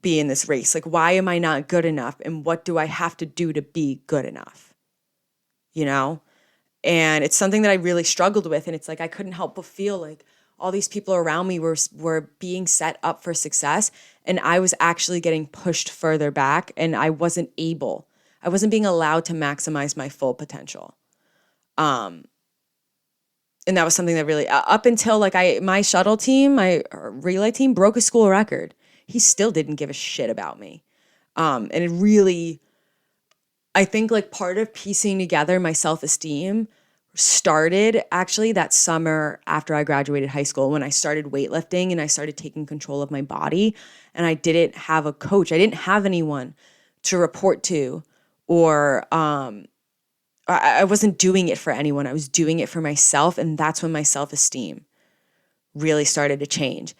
be in this race? Like, why am I not good enough? And what do I have to do to be good enough? You know? And it's something that I really struggled with. And it's like, I couldn't help but feel like all these people around me were being set up for success. And I was actually getting pushed further back, and I wasn't being allowed to maximize my full potential. And that was something that really, up until like my shuttle team, my relay team broke a school record. He still didn't give a shit about me. And it really, I think like part of piecing together my self-esteem started actually that summer after I graduated high school, when I started weightlifting and I started taking control of my body, and I didn't have a coach. I didn't have anyone to report to, or I wasn't doing it for anyone. I was doing it for myself, and that's when my self-esteem really started to change.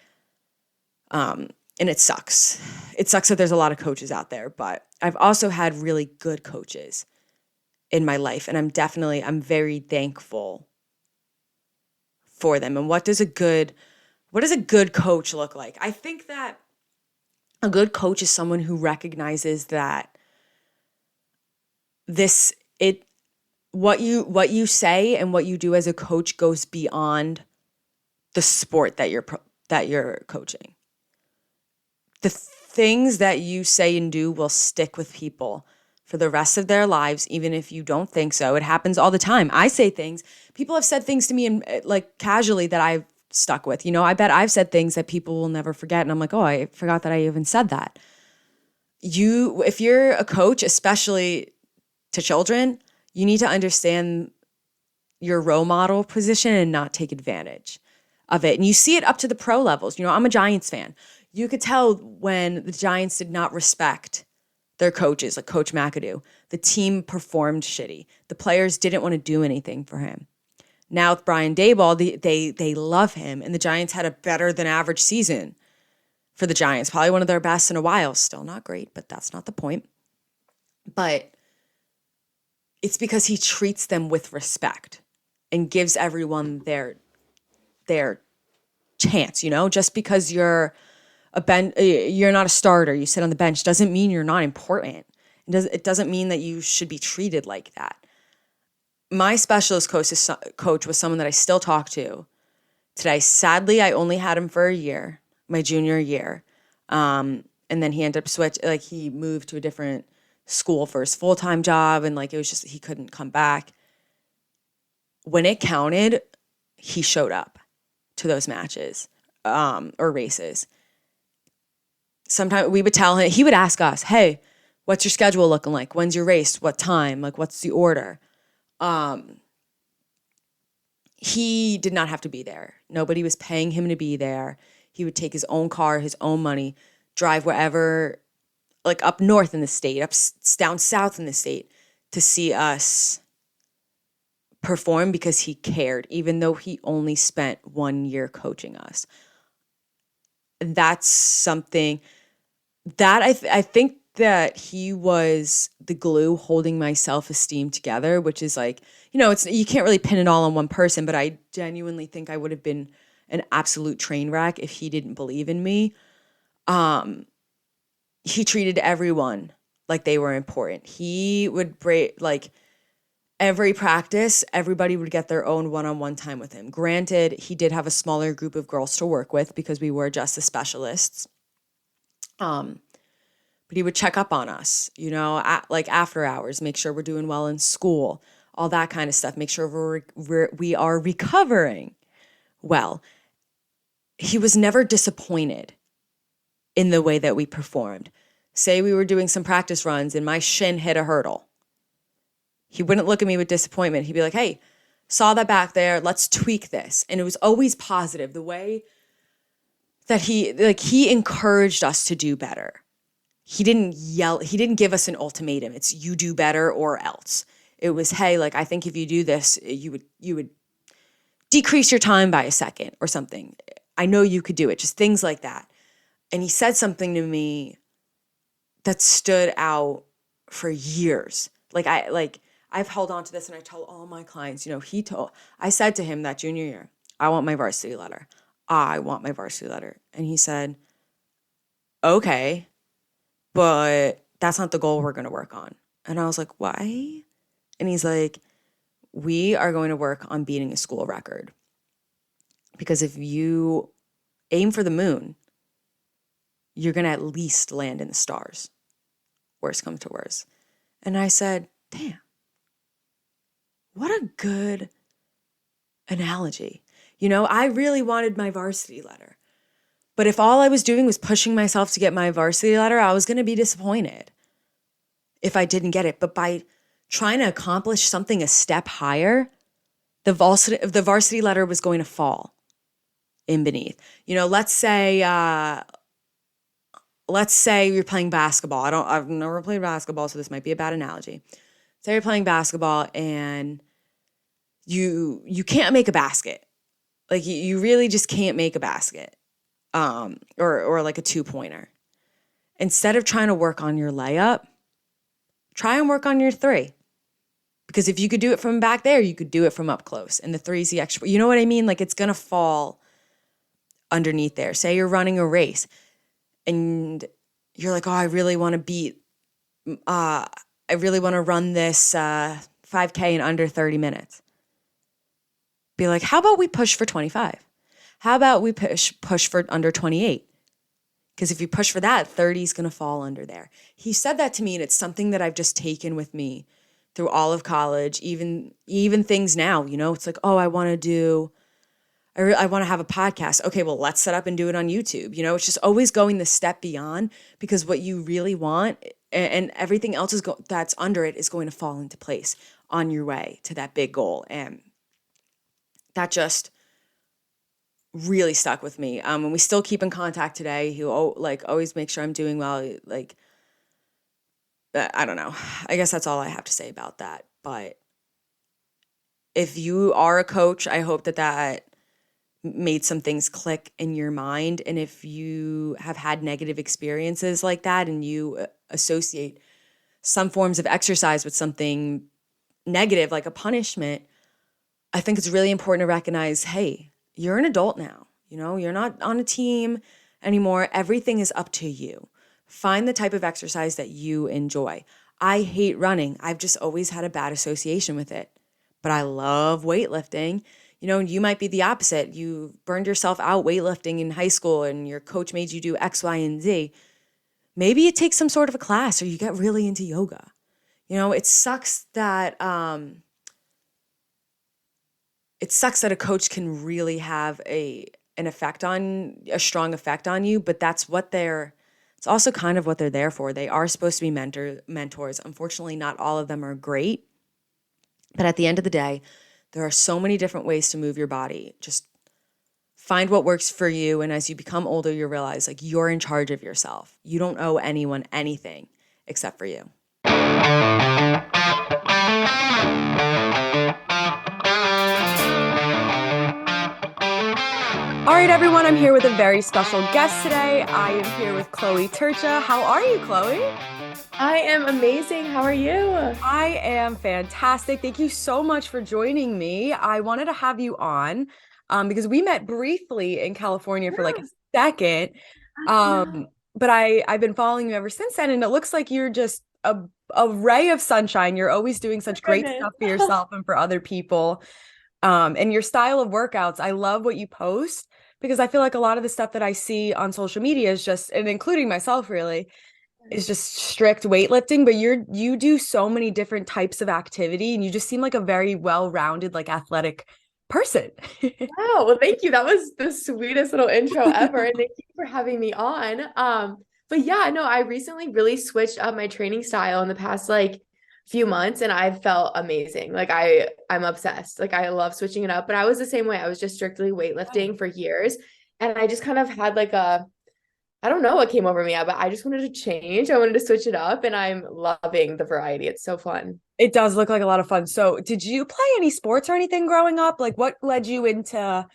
And it sucks. It sucks that there's a lot of coaches out there, but I've also had really good coaches in my life, and I'm very thankful for them. And what does a good coach look like? I think that a good coach is someone who recognizes that what you say and what you do as a coach goes beyond the sport that you're coaching. The things that you say and do will stick with people for the rest of their lives, even if you don't think so. It happens all the time. I say things. People have said things to me and like casually that I've stuck with. You know, I bet I've said things that people will never forget. And I'm like, oh, I forgot that I even said that. If you're a coach, especially to children, you need to understand your role model position and not take advantage of it. And you see it up to the pro levels. You know, I'm a Giants fan. You could tell when the Giants did not respect their coaches, like Coach McAdoo. The team performed shitty. The players didn't want to do anything for him. Now with Brian Daboll, they love him, and the Giants had a better than average season for the Giants. Probably one of their best in a while. Still not great, but that's not the point. But it's because he treats them with respect and gives everyone their chance, you know? Just because you're not a starter, you sit on the bench, doesn't mean you're not important. It doesn't mean that you should be treated like that. My specialist coach was someone that I still talk to today. Sadly, I only had him for a year, my junior year. And then he ended up he moved to a different school for his full-time job, and like it was just he couldn't come back. When it counted, he showed up to those matches or races. Sometimes we would tell him, he would ask us, hey, what's your schedule looking like? When's your race? What time? Like, what's the order? He did not have to be there. Nobody was paying him to be there. He would take his own car, his own money, drive wherever, like up north in the state, down south in the state, to see us perform because he cared, even though he only spent 1 year coaching us. That's something that I think that he was the glue holding my self-esteem together, which is like, you can't really pin it all on one person, but I genuinely think I would have been an absolute train wreck if he didn't believe in me. He treated everyone like they were important. He would break, like, every practice, everybody would get their own one-on-one time with him. Granted, he did have a smaller group of girls to work with because we were just the specialists. But he would check up on us, like after hours, make sure we're doing well in school, all that kind of stuff, make sure we are recovering well. He was never disappointed in the way that we performed. Say we were doing some practice runs and my shin hit a hurdle. He wouldn't look at me with disappointment. He'd be like, hey, saw that back there. Let's tweak this. And it was always positive. The way that he encouraged us to do better. He didn't yell. He didn't give us an ultimatum. It's you do better or else. It was, hey, like, I think if you do this, you would decrease your time by a second or something. I know you could do it. Just things like that. And he said something to me that stood out for years. I've held on to this, and I tell all my clients, I said to him that junior year, I want my varsity letter. I want my varsity letter. And he said, okay, but that's not the goal we're going to work on. And I was like, why? And he's like, we are going to work on beating a school record. Because if you aim for the moon, you're going to at least land in the stars. Worst comes to worst. And I said, damn, what a good analogy. I really wanted my varsity letter. But if all I was doing was pushing myself to get my varsity letter, I was going to be disappointed if I didn't get it. But by trying to accomplish something a step higher, the varsity letter was going to fall in beneath. Let's say you're playing basketball. I've never played basketball, so this might be a bad analogy. Say you're playing basketball and you can't make a basket. Like you really just can't make a basket. Or like a 2-pointer. Instead of trying to work on your layup, try and work on your 3. Because if you could do it from back there, you could do it from up close. And the 3 is the extra. You know what I mean? Like it's going to fall underneath there. Say you're running a race and you're like, oh, I really want to run this 5K in under 30 minutes. Be like, how about we push for 25? How about we push for under 28? Because if you push for that, 30 is going to fall under there. He said that to me, and it's something that I've just taken with me through all of college, even things now. It's like, oh, I want to have a podcast. Okay, well, let's set up and do it on YouTube. It's just always going the step beyond, because what you really want and everything else that's under it is going to fall into place on your way to that big goal. And that just really stuck with me. And we still keep in contact today. He always makes sure I'm doing well. Like, I don't know. I guess that's all I have to say about that. But if you are a coach, I hope that made some things click in your mind. And if you have had negative experiences like that and you associate some forms of exercise with something negative, like a punishment, I think it's really important to recognize, hey, you're an adult now. You're not on a team anymore. Everything is up to you. Find the type of exercise that you enjoy. I hate running. I've just always had a bad association with it. But I love weightlifting. You might be the opposite. You burned yourself out weightlifting in high school and your coach made you do X, Y, and Z. Maybe you take some sort of a class or you get really into yoga. It sucks that a coach can really have a strong effect on you, but it's also kind of what they're there for. They are supposed to be mentors. Unfortunately, not all of them are great. But at the end of the day, there are so many different ways to move your body. Just find what works for you. And as you become older, you realize like you're in charge of yourself. You don't owe anyone anything except for you. All right, everyone, I'm here with a very special guest today. I am here with Chloe Trca. How are you, Chloe? I am amazing. How are you? I am fantastic. Thank you so much for joining me. I wanted to have you on because we met briefly in California for like a Yeah, second. I know. But I've been following you ever since then, and it looks like you're just a ray of sunshine. You're always doing Oh such my great goodness. stuff for yourself and for other people. And your style of workouts, I love what you post because I feel like a lot of the stuff that I see on social media is just, and including myself really, is just strict weightlifting, but you do so many different types of activity and you just seem like a very well-rounded, like athletic person. Wow. Well, thank you. That was the sweetest little intro ever. And thank you for having me on. But yeah, no, I recently really switched up my training style in the past like few months and I've felt amazing. Like I'm obsessed. Like I love switching it up. But I was the same way. I was just strictly weightlifting for years. And I just kind of had like I don't know what came over me, but I just wanted to change. I wanted to switch it up and I'm loving the variety. It's so fun. It does look like a lot of fun. So, did you play any sports or anything growing up? Like, what led you into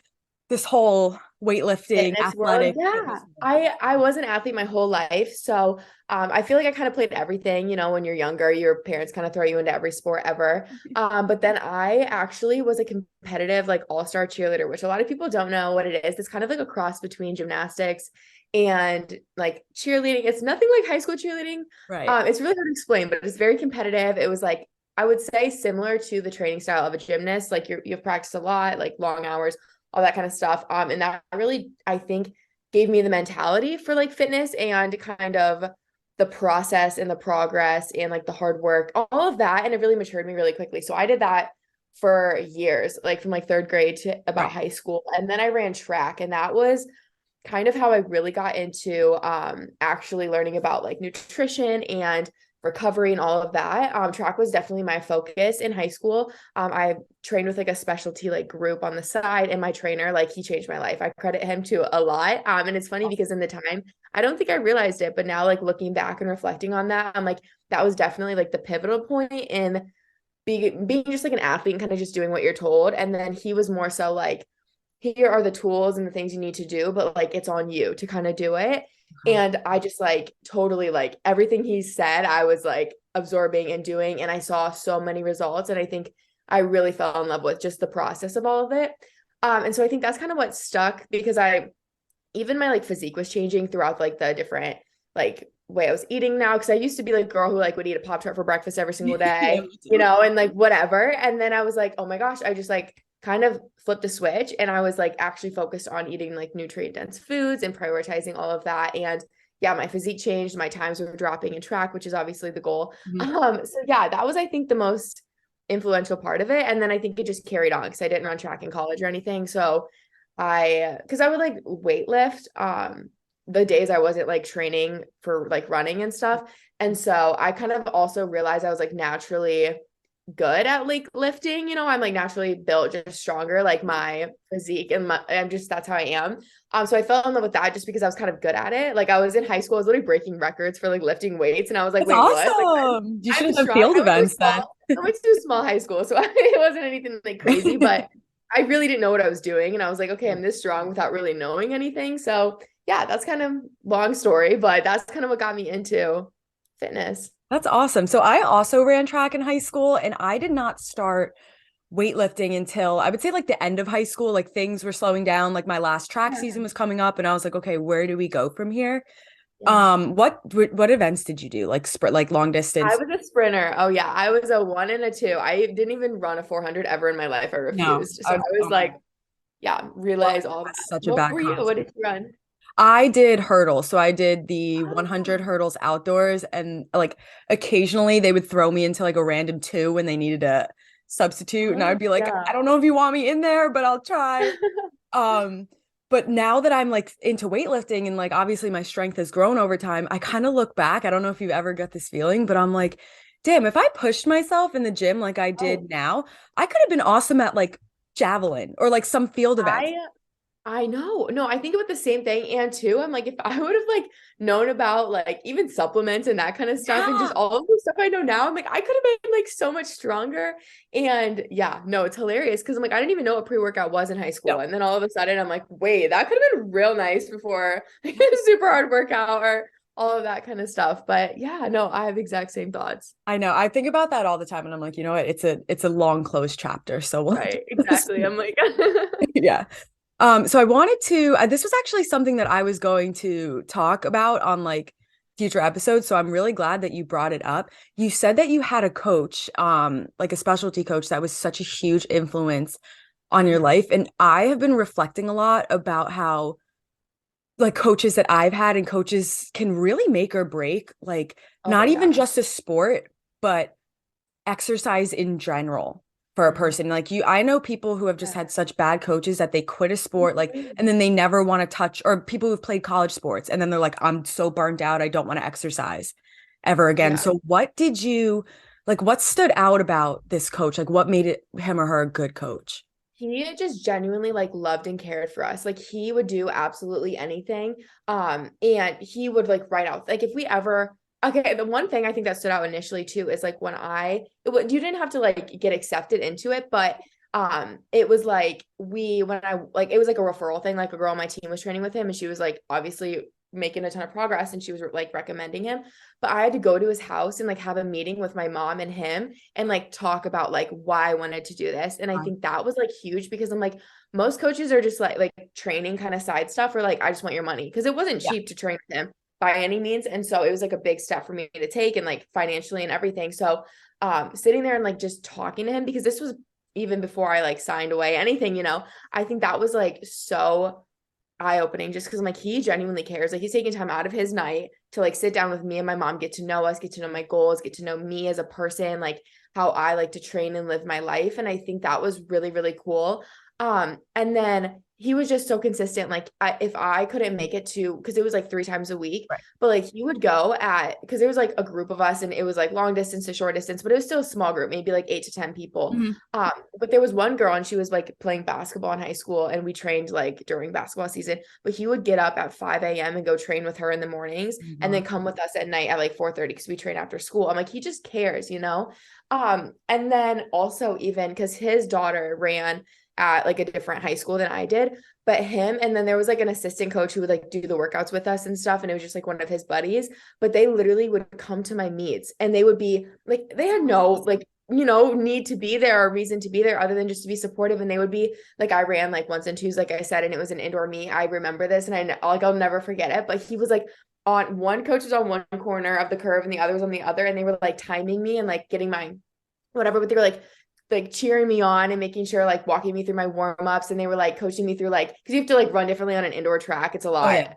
this whole weightlifting, Fitness world. athletic Yeah. fitness world? I was an athlete my whole life. So I feel like I kind of played everything, when you're younger, your parents kind of throw you into every sport ever. But then I actually was a competitive like all-star cheerleader, which a lot of people don't know what it is. It's kind of like a cross between gymnastics and like cheerleading. It's nothing like high school cheerleading. Right. It's really hard to explain, but it's very competitive. It was like I would say similar to the training style of a gymnast. Like you've practiced a lot, like long hours, all that kind of stuff. And that really, I think, gave me the mentality for like fitness and kind of the process and the progress and like the hard work, all of that. And it really matured me really quickly. So I did that for years, like from like third grade to about Right. high school. And then I ran track, and that was kind of how I really got into actually learning about like nutrition and recovery and all of that. Track was definitely my focus in high school. I trained with like a specialty like group on the side, and my trainer, like he changed my life. I credit him to a lot. And it's funny because in the time, I don't think I realized it, but now like looking back and reflecting on that, I'm like, that was definitely like the pivotal point in being just like an athlete and kind of just doing what you're told. And then he was more so like, here are the tools and the things you need to do, but like it's on you to kind of do it. Uh-huh. And I just like totally like everything he said, I was like absorbing and doing, and I saw so many results. And I think I really fell in love with just the process of all of it. And so I think that's kind of what stuck because even my like physique was changing throughout like the different like way I was eating now. Cause I used to be like girl who like would eat a Pop Tart for breakfast every single Yeah, day, me too. and like whatever. And then I was like, oh my gosh, I just like kind of flipped a switch and I was like actually focused on eating like nutrient dense foods and prioritizing all of that. And yeah, my physique changed, my times were dropping in track, which is obviously the goal. Mhm. So yeah, that was I think the most influential part of it. And then I think it just carried on because I didn't run track in college or anything. So because I would like weight lift the days I wasn't like training for like running and stuff. And so I kind of also realized I was like naturally good at like lifting, I'm like naturally built just stronger, like my physique and I'm just that's how I am. So I fell in love with that just because I was kind of good at it. Like I was in high school, I was literally breaking records for like lifting weights, and I was like, That's wait, what? Like awesome. You should I'm have done strong. field events then. I went to a small high school, so it wasn't anything like crazy, but I really didn't know what I was doing. And I was like, okay, I'm this strong without really knowing anything. So yeah, that's kind of long story, but that's kind of what got me into fitness. That's awesome. So I also ran track in high school and I did not start weightlifting until I would say like the end of high school. Like things were slowing down. Like my last track Yeah. season was coming up and I was like, okay, where do we go from here? Yeah. What events did you do? Like sprint, like long I distance? was a sprinter. Oh yeah, I was a 1 and a 2. I didn't even run a 400 ever in my life. I No, refused. So I was oh my like, yeah, God, relays, all that. that's such a What bad were you? What concept. did you run? I did hurdles. So I did the 100 Oh, hurdles outdoors and like occasionally they would throw me into like a random two when they needed a substitute and I oh would be like, yeah. I don't know if you want me in there, but I'll try. Um, but now that I'm like into weightlifting and like obviously my strength has grown over time, I kind of look back. I don't know if you've ever got this feeling, but I'm like, damn, if I pushed myself in the gym like I Oh, did now, I could have been awesome at like javelin or like some field events. I I know. No, I think about the same thing. And too, I'm like, if I would have like known about like even supplements and that kind of stuff and just Yeah. all of the stuff I know now, I'm like, I could have been like so much stronger. And yeah, no, it's hilarious because I'm like, I didn't even know what pre-workout was in high No. school. And then all of a sudden I'm like, wait, that could have been real nice before like, a super hard workout or all of that kind of stuff. But yeah, no, I have exact same thoughts. I know. I think about that all the time and I'm like, you know what? It's a long closed chapter. So we'll Right, exactly. I'm like, yeah. So I wanted to, this was actually something that I was going to talk about on like future episodes. So I'm really glad that you brought it up. You said that you had a coach, like a specialty coach that was such a huge influence on your life. And I have been reflecting a lot about how like coaches that I've had and coaches can really make or break, like oh not even yeah. just a sport, but exercise in general for a Mhm. person. Like you, I know people who have just had such bad coaches that they quit a sport, like, Mhm. and then they never want to touch, or people who've played college sports and then they're like, I'm so burnt out, I don't want to exercise ever again. Yeah. So what did you like, what stood out about this coach? Like what made it him or her a good coach? He just genuinely like loved and cared for us. Like he would do absolutely anything. And he would like write out like if we ever okay, the one thing I think that stood out initially too is like when you didn't have to like get accepted into it, but it was like when I like it was like a referral thing. Like a girl on my team was training with him and she was like obviously making a ton of progress and she was like recommending him. But I had to go to his house and like have a meeting with my mom and him and like talk about like why I wanted to do this. And I think that was like huge because I'm like, most coaches are just like training kind of side stuff or like, I just want your money. Cause it wasn't Yeah. cheap to train with him by any means. And so it was like a big step for me to take and like financially and everything. So sitting there and like just talking to him because this was even before I like signed away anything, I think that was like so eye-opening just because I'm like he genuinely cares. Like he's taking time out of his night to like sit down with me and my mom, get to know us, get to know my goals, get to know me as a person, like how I like to train and live my life. And I think that was really, really cool. And then he was just so consistent. Like if I couldn't make it to, because it was like 3 times a week, Right. but like he would go at, because there was like a group of us and it was like long distance to short distance, but it was still a small group, maybe like 8 to 10 people. Mhm. But there was one girl and she was like playing basketball in high school and we trained like during basketball season, but he would get up at 5 a.m. and go train with her in the mornings Oh and then my come with us at night at like 4:30 because we train after school. I'm like, he just cares. And then also even because his daughter ran at like a different high school than I did, but him and then there was like an assistant coach who would like do the workouts with us and stuff and it was just like one of his buddies, but they literally would come to my meets and they would be like they had no God. like need to be there or reason to be there other than just to be supportive. And they would be like, I ran like once and twos, like I said, and it was an indoor meet. I remember this and I'll never forget it. But he was like on one coach was on one corner of the curve and the other was on the other. And they were like timing me and like getting my whatever, but they were like cheering me on and making sure like walking me through my warm-ups and they were like coaching me through like because you have to like run differently on an indoor track. It's a Oh lot yeah. Yeah.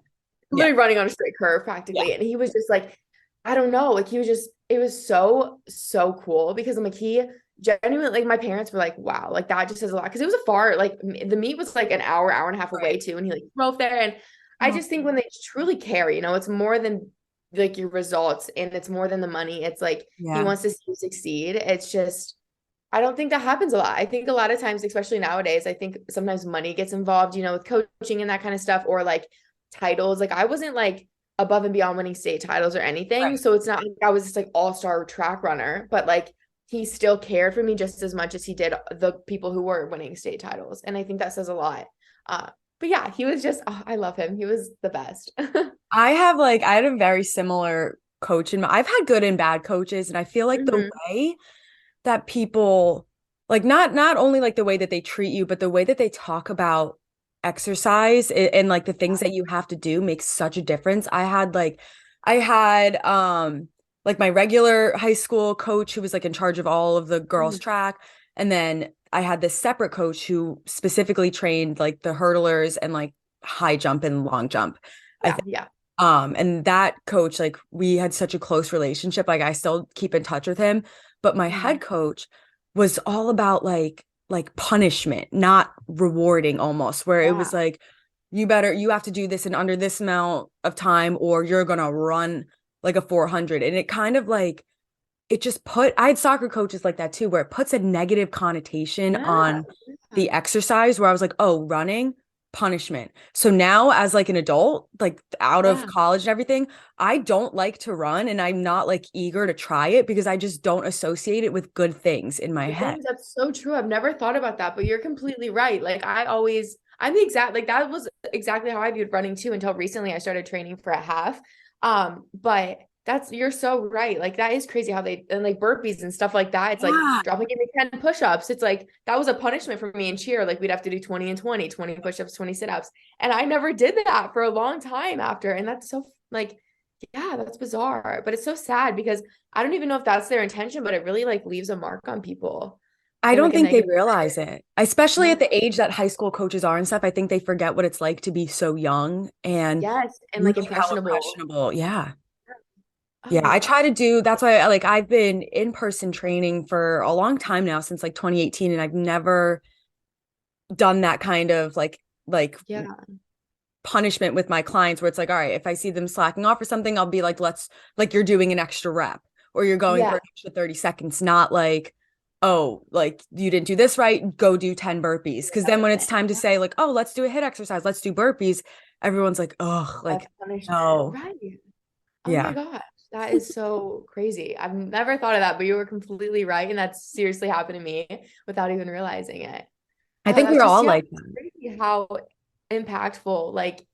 literally running on a straight curve Yeah. practically. And he was just like, I don't know, like he was just, it was so, so cool because I'm like, he genuinely, like my parents were like, wow, like that just says a lot. Cause it was a far, like the meet was like an hour, hour and a half away Right. too. And he like drove there. And I Oh, just think when they truly care, it's more than like your results and it's more than the money. It's like he yeah. wants to see you succeed. It's just, I don't think that happens a lot. I think a lot of times, especially nowadays, I think sometimes money gets involved, with coaching and that kind of stuff, or like titles. Like I wasn't like above and beyond winning state titles or anything. Right. So it's not like I was this like all-star track runner, but like he still cared for me just as much as he did the people who were winning state titles. And I think that says a lot. But yeah, he was just, oh, I love him. He was the best. I had a very similar coach in my, I've had good and bad coaches, and I feel like the Mhm. way that people like not only like the way that they treat you, but the way that they talk about exercise and like the things that you have to do makes such a difference. I had like my regular high school coach who was like in charge of all of the girls Mhm. track, and then I had this separate coach who specifically trained like the hurdlers and like high jump and long jump. I Yeah, think yeah. and that coach, like we had such a close relationship. Like I still keep in touch with him. But my Mhm. head coach was all about like punishment, not rewarding almost, where it was Yeah. like, you have to do this in under this amount of time, or you're gonna run like a 400. And it kind of like it just I had soccer coaches like that too, where it puts a negative connotation Yeah. on Yeah. the exercise, where I was like, oh, running, punishment. So now as like an adult, like out of Yeah. college and everything, I don't like to run and I'm not like eager to try it because I just don't associate it with good things in my The head. things that's so true. I've never thought about that, but you're completely right. Like I'm the exact like that was exactly how I viewed running too until recently I started training for a half. But you're so right. Like that is crazy how they and like burpees and stuff like that. It's like Yeah. dropping into 10 push-ups. It's like that was a punishment for me in cheer. Like we'd have to do 20 and 20, 20 push-ups, 20 sit-ups. And I never did that for a long time after. And that's so like, yeah, that's bizarre. But it's so sad because I don't even know if that's their intention, but it really like leaves a mark on people I in don't like a think they negative realize way. it, especially at No. the age that high school coaches are and stuff. I think they forget what it's like to be so young and Yes. And like really how impressionable. impressionable. Yeah. Oh Yeah. I yeah. try to do, that's why like I've been in person training for a long time now, since like 2018, and I've never done that kind of like Yeah. punishment with my clients where it's like, all right, if I see them slacking off or something, I'll be like, let's like you're doing an extra rep or you're going for Yeah. an extra 30 seconds, not like, oh, like you didn't do this right, go do 10 burpees. Cause then when it's time to say like, oh, let's do a hit exercise, let's do burpees, everyone's like, oh, That's like, punishment. no. Right. Oh my Yeah. gosh. That is so crazy. I've never thought of that, but you were completely right. And that's seriously happened to me without even realizing it. I think we're That's just, all yeah, like it's that. crazy how impactful, like,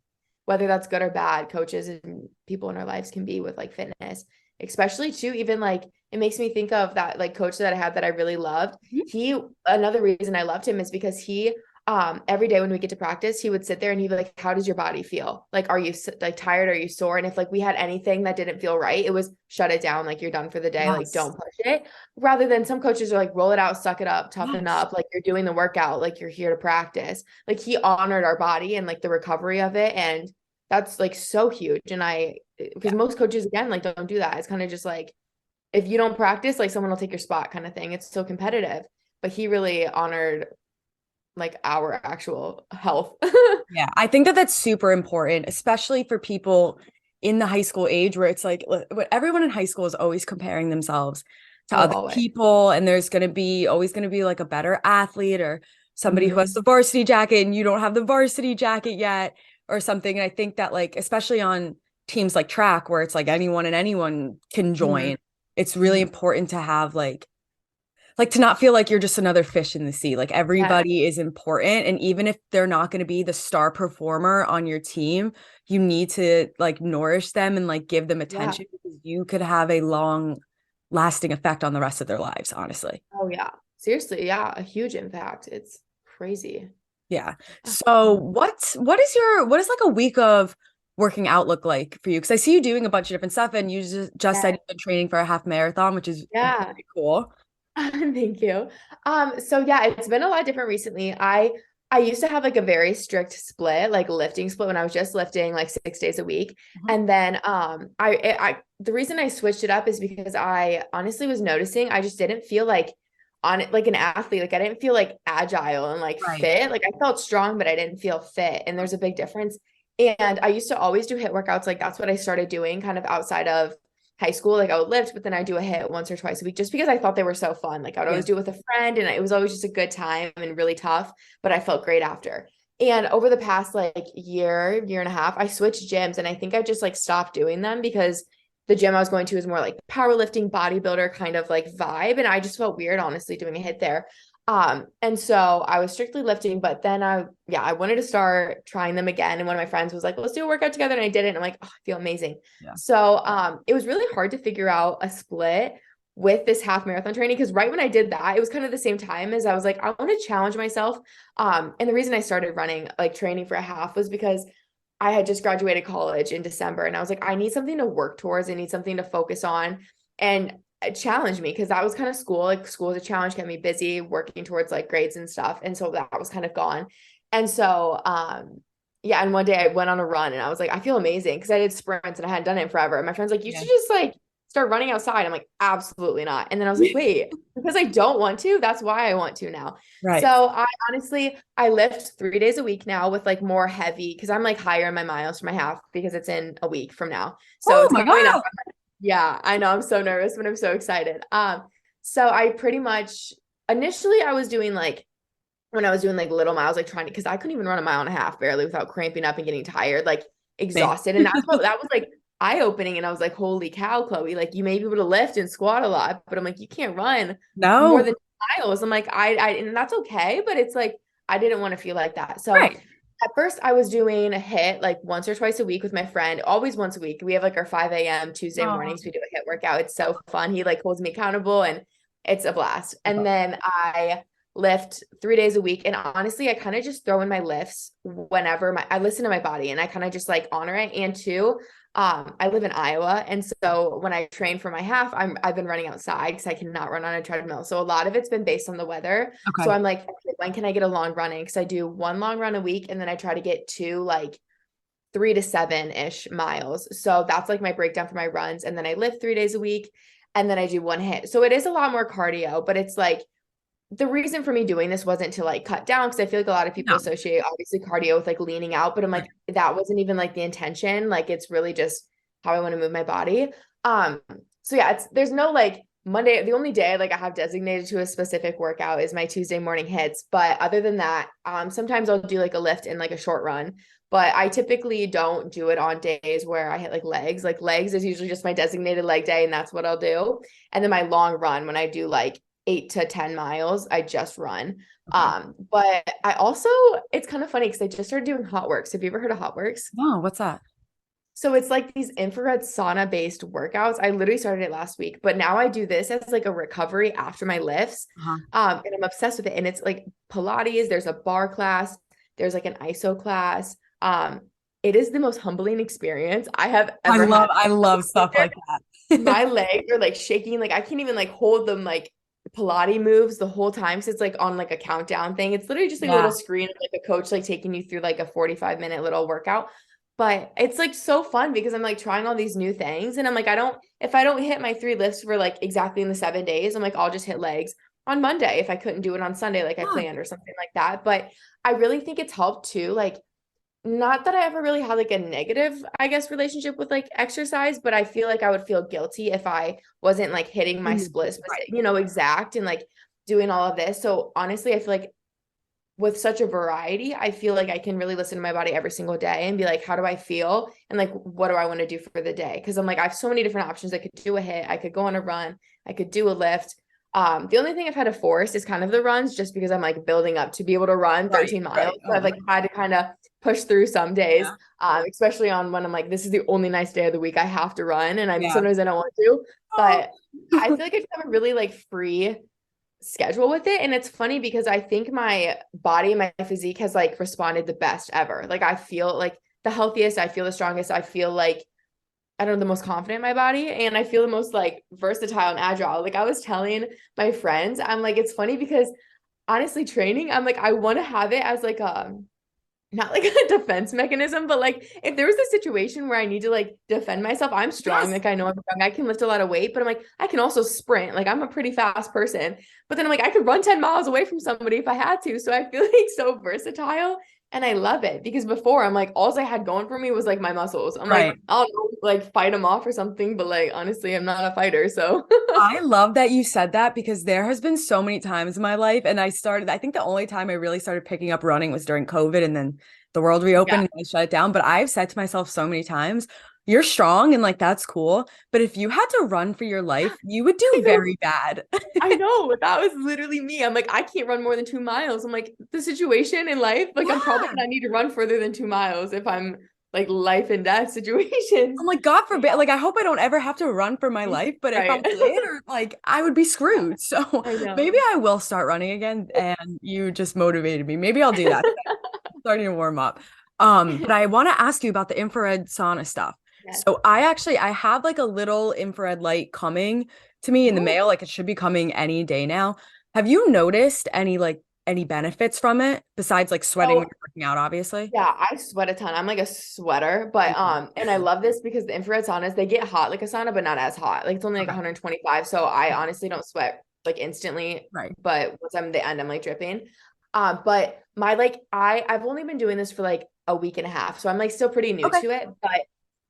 whether that's good or bad, coaches and people in our lives can be with like fitness, especially too, even like it makes me think of that like coach that I had that I really loved. Another reason I loved him is because every day when we get to practice, he would sit there and he'd be like, how does your body feel? Like, are you like tired? Are you sore? And if like we had anything that didn't feel right, it was shut it down. Like you're done for the day. Like Yes. don't push it. Rather than some coaches are like, roll it out, suck it up, toughen Yes. up. Like you're doing the workout, like you're here to practice. Like he honored our body and like the recovery of it. And that's like so huge. And because Yeah. most coaches again, like don't do that. It's kind of just like, if you don't practice, like someone will take your spot kind of thing. It's so competitive. But he really honored like our actual health. Yeah, I think that that's super important, especially for people in the high school age where it's like everyone in high school is always comparing themselves to Oh, other always. people, and there's going to be always going to be like a better athlete or somebody who has Mm-hmm. the varsity jacket and you don't have the varsity jacket yet or something. And I think that like especially on teams like track where it's like anyone and anyone can Mm-hmm. join, it's really important to have like to not feel like you're just another fish in the sea. Like Yes. everybody is important. And even if they're not going to be the star performer on your team, you need to like nourish them and like give them Yeah. attention because you could have a long lasting effect on the rest of their lives, honestly. Oh, yeah. Seriously. Yeah. A huge impact. It's crazy. Yeah. So what is like a week of working out look like for you? Because I see you doing a bunch of different stuff and you just said Yeah. you've been training for a half marathon, which is Yeah. very cool. Thank you. So yeah, it's been a lot different recently. I used to have like a very strict split, like lifting split when I was just lifting like 6 days a week. Mhm. And then I the reason I switched it up is because I honestly was noticing I just didn't feel like on it like an athlete. Like I didn't feel like agile and like Right. fit. Like I felt strong, but I didn't feel fit. And there's a big difference. And I used to always do hit workouts. Like that's what I started doing kind of outside of high school. Like I would lift, but then I do a hit once or twice a week just because I thought they were so fun. Like I'd Yeah. always do it with a friend and it was always just a good time and really tough, but I felt great after. And over the past like year and a half, I switched gyms and I think I just like stopped doing them because the gym I was going to is more like powerlifting, bodybuilder kind of like vibe. And I just felt weird, honestly, doing a hit there. And so I was strictly lifting, but then I wanted to start trying them again. And one of my friends was like, let's do a workout together. And I did it. And I'm like, oh, I feel amazing. Yeah. So it was really hard to figure out a split with this half marathon training because right when I did that, it was kind of the same time as I was like, I want to challenge myself. And the reason I started running, like training for a half, was because I had just graduated college in December and I was like, I need something to work towards. I need something to focus on and challenge me because that was kind of school. Like school was a challenge, kept me busy working towards like grades and stuff. And so that was kind of gone. And so, yeah. And one day I went on a run and I was like, I feel amazing because I did sprints and I hadn't done it in forever. And my friend's like, you Yeah. should just like start running outside. I'm like, absolutely not. And then I was like, wait, because I don't want to. That's why I want to now. So Right. I lift 3 days a week now with like more heavy because I'm like higher in my miles for my half because it's in a week from now. So Oh it's my coming up. God. Yeah, I know. I'm so nervous, but I'm so excited. So I pretty much initially I was doing like when I was doing like little miles, like trying to because I couldn't even run a mile and a half barely without cramping up and getting tired, like Same. exhausted. And that was like eye-opening. And I was like, holy cow, Chloe, like you may be able to lift and squat a lot, but I'm like, you can't run more No. than miles. I'm like, and that's okay, but it's like I didn't want to feel like that. So Right. At first, I was doing a hit like once or twice a week with my friend, always once a week. We have like our 5 a.m. Tuesday Oh, mornings. We do a hit workout. It's so fun. He like holds me accountable and it's a blast. And then I lift 3 days a week. And honestly, I kind of just throw in my lifts whenever I listen to my body and I kind of just like honor it. And two, I live in Iowa. And so when I train for my half, I've been running outside because I cannot run on a treadmill. So a lot of it's been based on the weather. So okay. I'm like, okay, when can I get a long run in? Because I do one long run a week and then I try to get two like 3 to 7-ish miles. So that's like my breakdown for my runs. And then I lift 3 days a week and then I do one hit. So it is a lot more cardio, but it's like the reason for me doing this wasn't to like cut down because I feel like a lot of people No, associate obviously cardio with like leaning out, but I'm like, right. that wasn't even like the intention. Like it's really just how I want to move my body. Um, so yeah, there's no like Monday, the only day like I have designated to a specific workout is my Tuesday morning hits. But other than that, sometimes I'll do like a lift and like a short run. But I typically don't do it on days where I hit like legs. Like legs is usually just my designated leg day, and that's what I'll do. And then my long run when I do like 8 to 10 miles, I just run. Okay. But I also, it's kind of funny because I just started doing Hot Works. Have you ever heard of Hot Works? No, what's that? So it's like these infrared sauna based workouts. I literally started it last week, but now I do this as like a recovery after my lifts. Uh-huh. And I'm obsessed with it. And it's like Pilates, there's a bar class, there's like an ISO class. It is the most humbling experience I have ever had. I love stuff like that. My legs are like shaking. Like I can't even like hold them like Pilates moves the whole time. So it's like on like a countdown thing. It's literally just like a little Yeah. screen of like a coach like taking you through like a 45-minute little workout. But it's like so fun because I'm like trying all these new things. And I'm like, if I don't hit my 3 lifts for like exactly in the 7 days, I'm like, I'll just hit legs on Monday if I couldn't do it on Sunday like I Yeah. planned or something like that. But I really think it's helped too. Like not that I ever really had like a negative, I guess, relationship with like exercise, but I feel like I would feel guilty if I wasn't like hitting my splits, Right. exact and like doing all of this. So honestly, I feel like with such a variety, I feel like I can really listen to my body every single day and be like, how do I feel? And like, what do I want to do for the day? Because I'm like, I have so many different options. I could do a hit, I could go on a run, I could do a lift. The only thing I've had to force is kind of the runs just because I'm like building up to be able to run Right. 13 miles. Right. So I've Oh, like had to kind of push through some days, yeah. especially on when I'm like, this is the only nice day of the week I have to run. And I'm Yeah. sometimes I don't want to, Oh. but I feel like I just have a really like free schedule with it. And it's funny because I think my body and my physique has like responded the best ever. Like I feel like the healthiest, I feel the strongest, I feel like I don't know, the most confident in my body. And I feel the most like versatile and agile. Like I was telling my friends, I'm like, it's funny because honestly, training, I'm like, I want to have it as like not like a defense mechanism, but like if there was a situation where I need to like defend myself, I'm strong. Yes. Like I know I'm strong. I can lift a lot of weight, but I'm like, I can also sprint. Like I'm a pretty fast person. But then I'm like, I could run 10 miles away from somebody if I had to. So I feel like so versatile. And I love it because before I'm like, all I had going for me was like my muscles. I'm like, Right. I'll like fight them off or something, but like honestly, I'm not a fighter. So I love that you said that because there has been so many times in my life, and I think the only time I really started picking up running was during COVID, and then the world reopened yeah, and I shut it down. But I've said to myself so many times, you're strong and like that's cool. But if you had to run for your life, you would I do know. very bad. I know that was literally me. I'm like, I can't run more than 2 miles. I'm like, the situation in life, like, I'm probably Yeah. gonna need to run further than 2 miles if I'm like life and death situations. I'm like, God forbid, like I hope I don't ever have to run for my life, but if I Right. did, or like I would be screwed. So I maybe know. I will start running again and you just motivated me. Maybe I'll do that. Starting to warm up. But I want to ask you about the infrared sauna stuff. Yes. So I have like a little infrared light coming to me in the Oh, mail. Like it should be coming any day now. Have you noticed any benefits from it besides like sweating when so you're working out, obviously? yeah, I sweat a ton. I'm like a sweater, but Mhm. and I love this because the infrared saunas, they get hot like a sauna, but not as hot. Like it's only like Okay. 125. So I honestly don't sweat like instantly, Right. but once I'm at the end, I'm like dripping. But my like I've only been doing this for like a week and a half. So I'm like still pretty new Okay. to it, but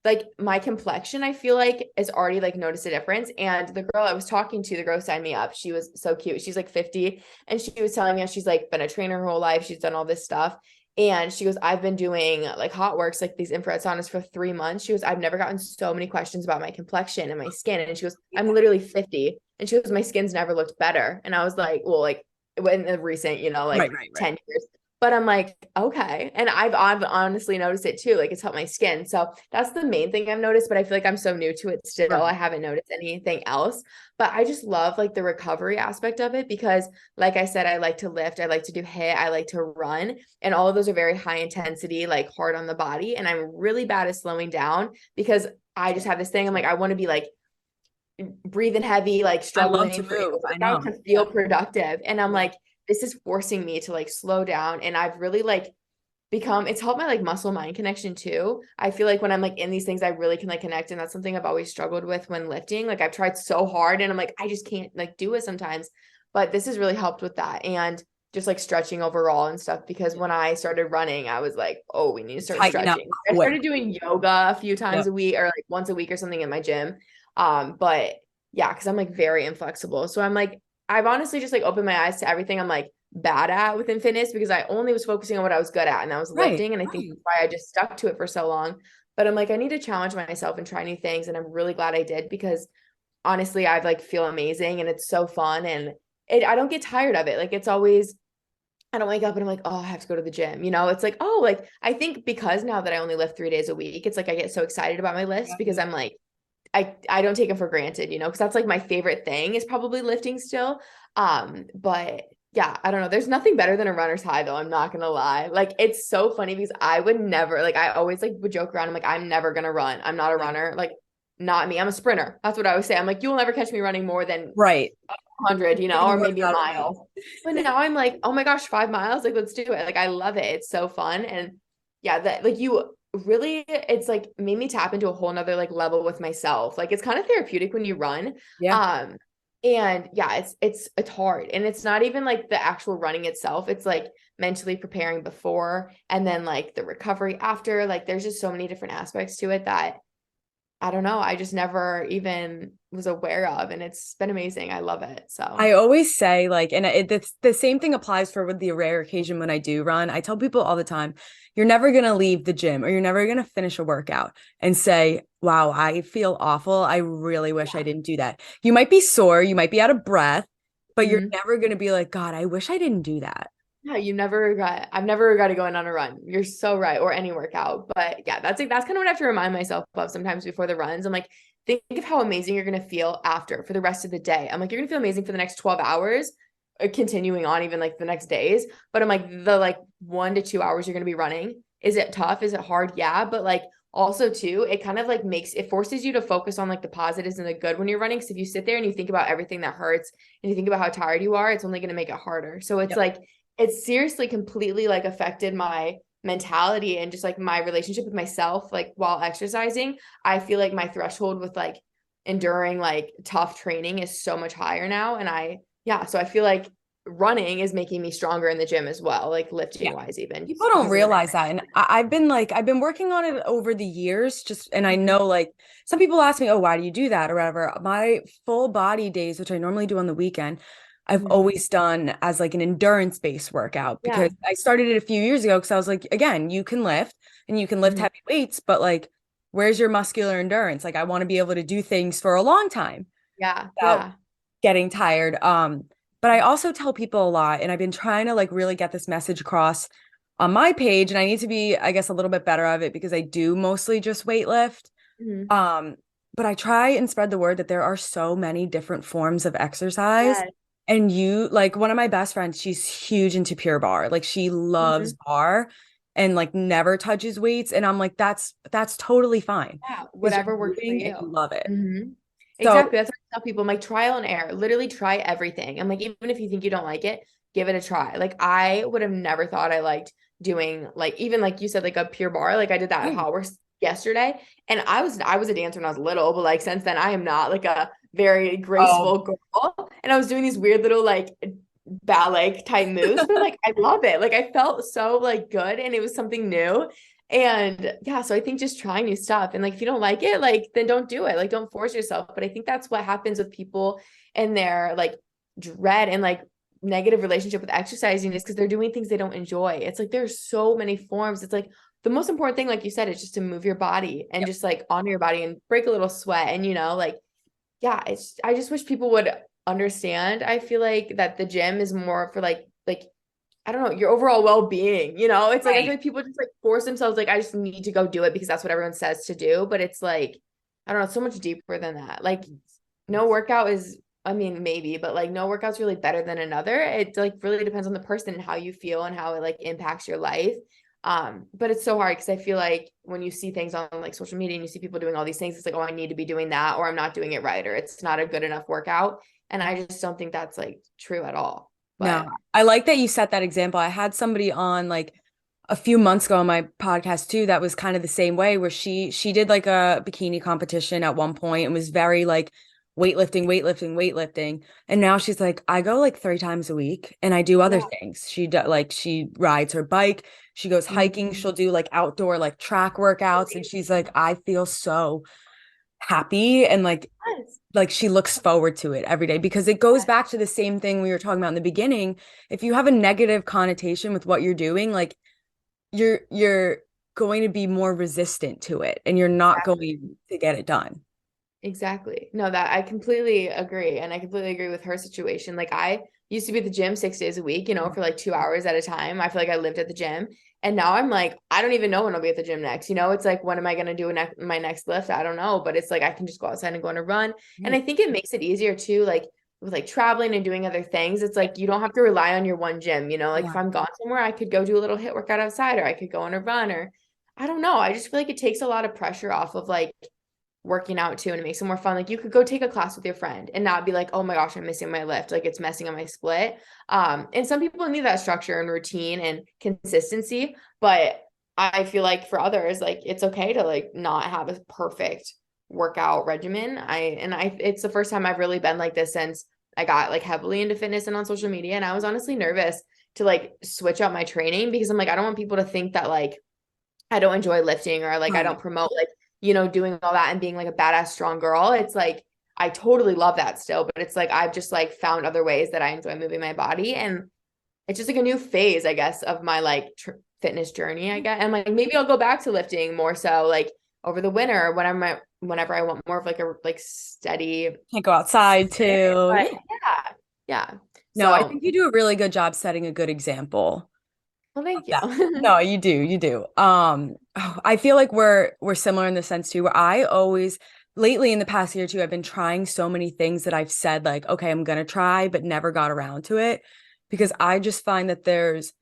like my complexion, I feel like is already like noticed a difference. And the girl I was talking to, the girl who signed me up, she was so cute. She's like 50 and she was telling me how she's like been a trainer her whole life. She's done all this stuff. And she goes, I've been doing like hot works, like these infrared saunas for 3 months. She goes, I've never gotten so many questions about my complexion and my skin. And she goes, I'm literally 50. And she goes, my skin's never looked better. And I was like, well, like in the recent, Right, like right, right. 10 years. But I'm like, okay. And I've honestly noticed it too. Like it's helped my skin. So that's the main thing I've noticed, but I feel like I'm so new to it still. I Right. haven't noticed anything else. But I just love like the recovery aspect of it because like I said, I like to lift, I like to do HIIT, I like to run. And all of those are very high intensity, like hard on the body. And I'm really bad at slowing down because I just have this thing. I'm like, I want to be like breathing heavy, like I love struggling to for 8 move. I workouts know. to feel productive. And I'm Yeah. like, this is forcing me to like slow down. And I've really like become it's helped my like muscle mind connection too. I feel like when I'm like in these things, I really can like connect. And that's something I've always struggled with when lifting. Like I've tried so hard and I'm like, I just can't like do it sometimes. But this has really helped with that. And just like stretching overall and stuff. Because when I started running, I was like, oh, we need to start Tighten up stretching. I quick. started doing yoga a few times Yep. a week or like once a week or something in my gym. But yeah, because I'm like very inflexible. So I'm like, I've honestly just like opened my eyes to everything I'm like bad at within fitness because I only was focusing on what I was good at and that was Right. lifting. And I think Right. that's why I just stuck to it for so long. But I'm like, I need to challenge myself and try new things. And I'm really glad I did because honestly, I like feel amazing and it's so fun. And I don't get tired of it. Like it's always, I don't wake up and I'm like, oh, I have to go to the gym. You know, it's like, oh, like I think because now that I only lift 3 days a week, it's like I get so excited about my lifts because I'm like, I don't take them for granted, you know, because that's like my favorite thing is probably lifting still. But yeah, I don't know. There's nothing better than a runner's high though. I'm not gonna lie. Like it's so funny because I would never like I always like would joke around. I'm like, I'm never gonna run. I'm not a Yeah. runner. Like not me. I'm a sprinter. That's what I always say. I'm like, you will never catch me running more than Right. 100, you know, Getting or worked maybe a out enough. mile. But now I'm like, oh my gosh, 5 miles. Like, let's do it. Like, I love it. It's so fun. And yeah, that like you really, it's like made me tap into a whole nother like level with myself. Like it's kind of therapeutic when you run. Yeah. Um, and yeah, it's hard. And it's not even like the actual running itself. It's like mentally preparing before and then like the recovery after. Like there's just so many different aspects to it that I don't know. I just never even was aware of. And it's been amazing. I love it. I So always say like, and it's the same thing applies for with the rare occasion when I do run. I tell people all the time, you're never gonna leave the gym or you're never gonna finish a workout and say, wow, I feel awful. I really wish I didn't do that. You might be sore, you might be out of breath, but you're mhm. never gonna be like, God, I wish I didn't do that. Yeah, you never regret. I've never regretted going on a run. You're so right, or any workout. But yeah, that's like that's kind of what I have to remind myself of sometimes before the runs. I'm like, think of how amazing you're gonna feel after for the rest of the day. I'm like, you're gonna feel amazing for the next 12 hours, continuing on even like the next days. But I'm like, the like 1 to 2 hours you're gonna be running. Is it tough? Is it hard? Yeah, but like also too, it kind of like makes it forces you to focus on like the positives and the good when you're running. So if you sit there and you think about everything that hurts and you think about how tired you are, it's only gonna make it harder. So it's Yep. like it's seriously completely like affected my mentality and just like my relationship with myself like while exercising. I feel like my threshold with like enduring like tough training is so much higher now and so I feel like running is making me stronger in the gym as well, like lifting Yeah. wise even People just don't because of the realize that. And I've been working on it over the years, just, and I know like some people ask me, oh, why do you do that or whatever? My full body days, which I normally do on the weekend, I've Mhm. always done as like an endurance-based workout Yeah. because I started it a few years ago because I was like, again, you can lift and you can lift Mhm. heavy weights, but like, where's your muscular endurance? Like, I want to be able to do things for a long time Yeah. without Yeah. getting tired. But I also tell people a lot, and I've been trying to like really get this message across on my page, and I need to be, I guess, a little bit better of it because I do mostly just weight lift. Mhm. Um, but I try and spread the word that there are so many different forms of exercise. Yes. And you, like one of my best friends, she's huge into Pure Bar. Like she loves Mhm. bar and like never touches weights. And I'm like, that's totally fine Yeah, because you're whatever works for moving and you you. love it. Hmm. So Exactly. That's what I tell people. I'm like, trial and error. Literally try everything. I'm like, even if you think you don't like it, give it a try. Like, I would have never thought I liked doing like even like you said, like a pure bar. Like I did that at right. Howard yesterday. And I was a dancer when I was little, but like since then I am not like a very Oh, graceful girl. And I was doing these weird little like ballet type moves, but I'm like, I love it. Like I felt so like good and it was something new. And yeah, so I think just trying new stuff and like if you don't like it, like then don't do it. Like don't force yourself. But I think that's what happens with people and their like dread and like negative relationship with exercising is because they're doing things they don't enjoy. It's like there's so many forms. It's like the most important thing, like you said, is just to move your body and yep. just like honor your body and break a little sweat. And you know, like yeah, it's I just wish people would understand. I feel like that the gym is more for like I don't know, your overall well-being, you know? It's like I feel Right. like people just like force themselves like I just need to go do it because that's what everyone says to do, but it's like I don't know, it's so much deeper than that. Like no workout is I mean maybe, but like no workout's really better than another. It like really depends on the person and how you feel and how it like impacts your life. But it's so hard because I feel like when you see things on like social media and you see people doing all these things, it's like, oh, I need to be doing that, or I'm not doing it right, or it's not a good enough workout. And I just don't think that's like true at all. No, But I like that you set that example. I had somebody on like a few months ago on my podcast too that was kind of the same way where she did like a bikini competition at one point and was very like weightlifting, weightlifting, weightlifting. And now she's like, I go like 3 times a week and I do other yeah. things. She rides her bike, she goes hiking, Mhm. she'll do like outdoor like track workouts. And she's like, I feel so happy and Yes. she looks forward to it every day because it goes back to the same thing we were talking about in the beginning. If you have a negative connotation with what you're doing, like you're going to be more resistant to it and you're not Exactly. going to get it done. Exactly. No, that I completely agree. And I completely agree with her situation. Like I used to be at the gym 6 days a week, you know, for like 2 hours at a time. I feel like I lived at the gym. And now I'm like, I don't even know when I'll be at the gym next. You know, it's like, when am I going to do my next lift? I don't know. But it's like, I can just go outside and go on a run. And I Right. think it makes it easier too, like with like traveling and doing other things. It's like, you don't have to rely on your one gym, you know, like if Yeah. I'm gone somewhere, I could go do a little hit workout outside or I could go on a run or I don't know. I just feel like it takes a lot of pressure off of like, working out too and it makes it more fun. Like you could go take a class with your friend and not be like, oh my gosh, I'm missing my lift. Like it's messing on my split. And some people need that structure and routine and consistency, but I feel like for others, like it's okay to like not have a perfect workout regimen. It's the first time I've really been like this since I got like heavily into fitness and on social media. And I was honestly nervous to like switch up my training because I'm like, I don't want people to think that like I don't enjoy lifting or like I don't Right. promote like, you know, doing all that and being like a badass strong girl. It's like I totally love that still, but it's like I've just like found other ways that I enjoy moving my body and it's just like a new phase, I guess, of my like fitness journey, I guess. And like maybe I'll go back to lifting more so like over the winter whenever I want more of like a like steady Can't go outside too. but Yeah. yeah. Yeah. No, I So, think you do a really good job setting a good example well, of thank you. that. No, you do, you do. I feel like we're similar in the sense too, where I always lately in the past year or two, I've been trying so many things that I've said like, okay, I'm gonna try, but never got around to it because I just find that there's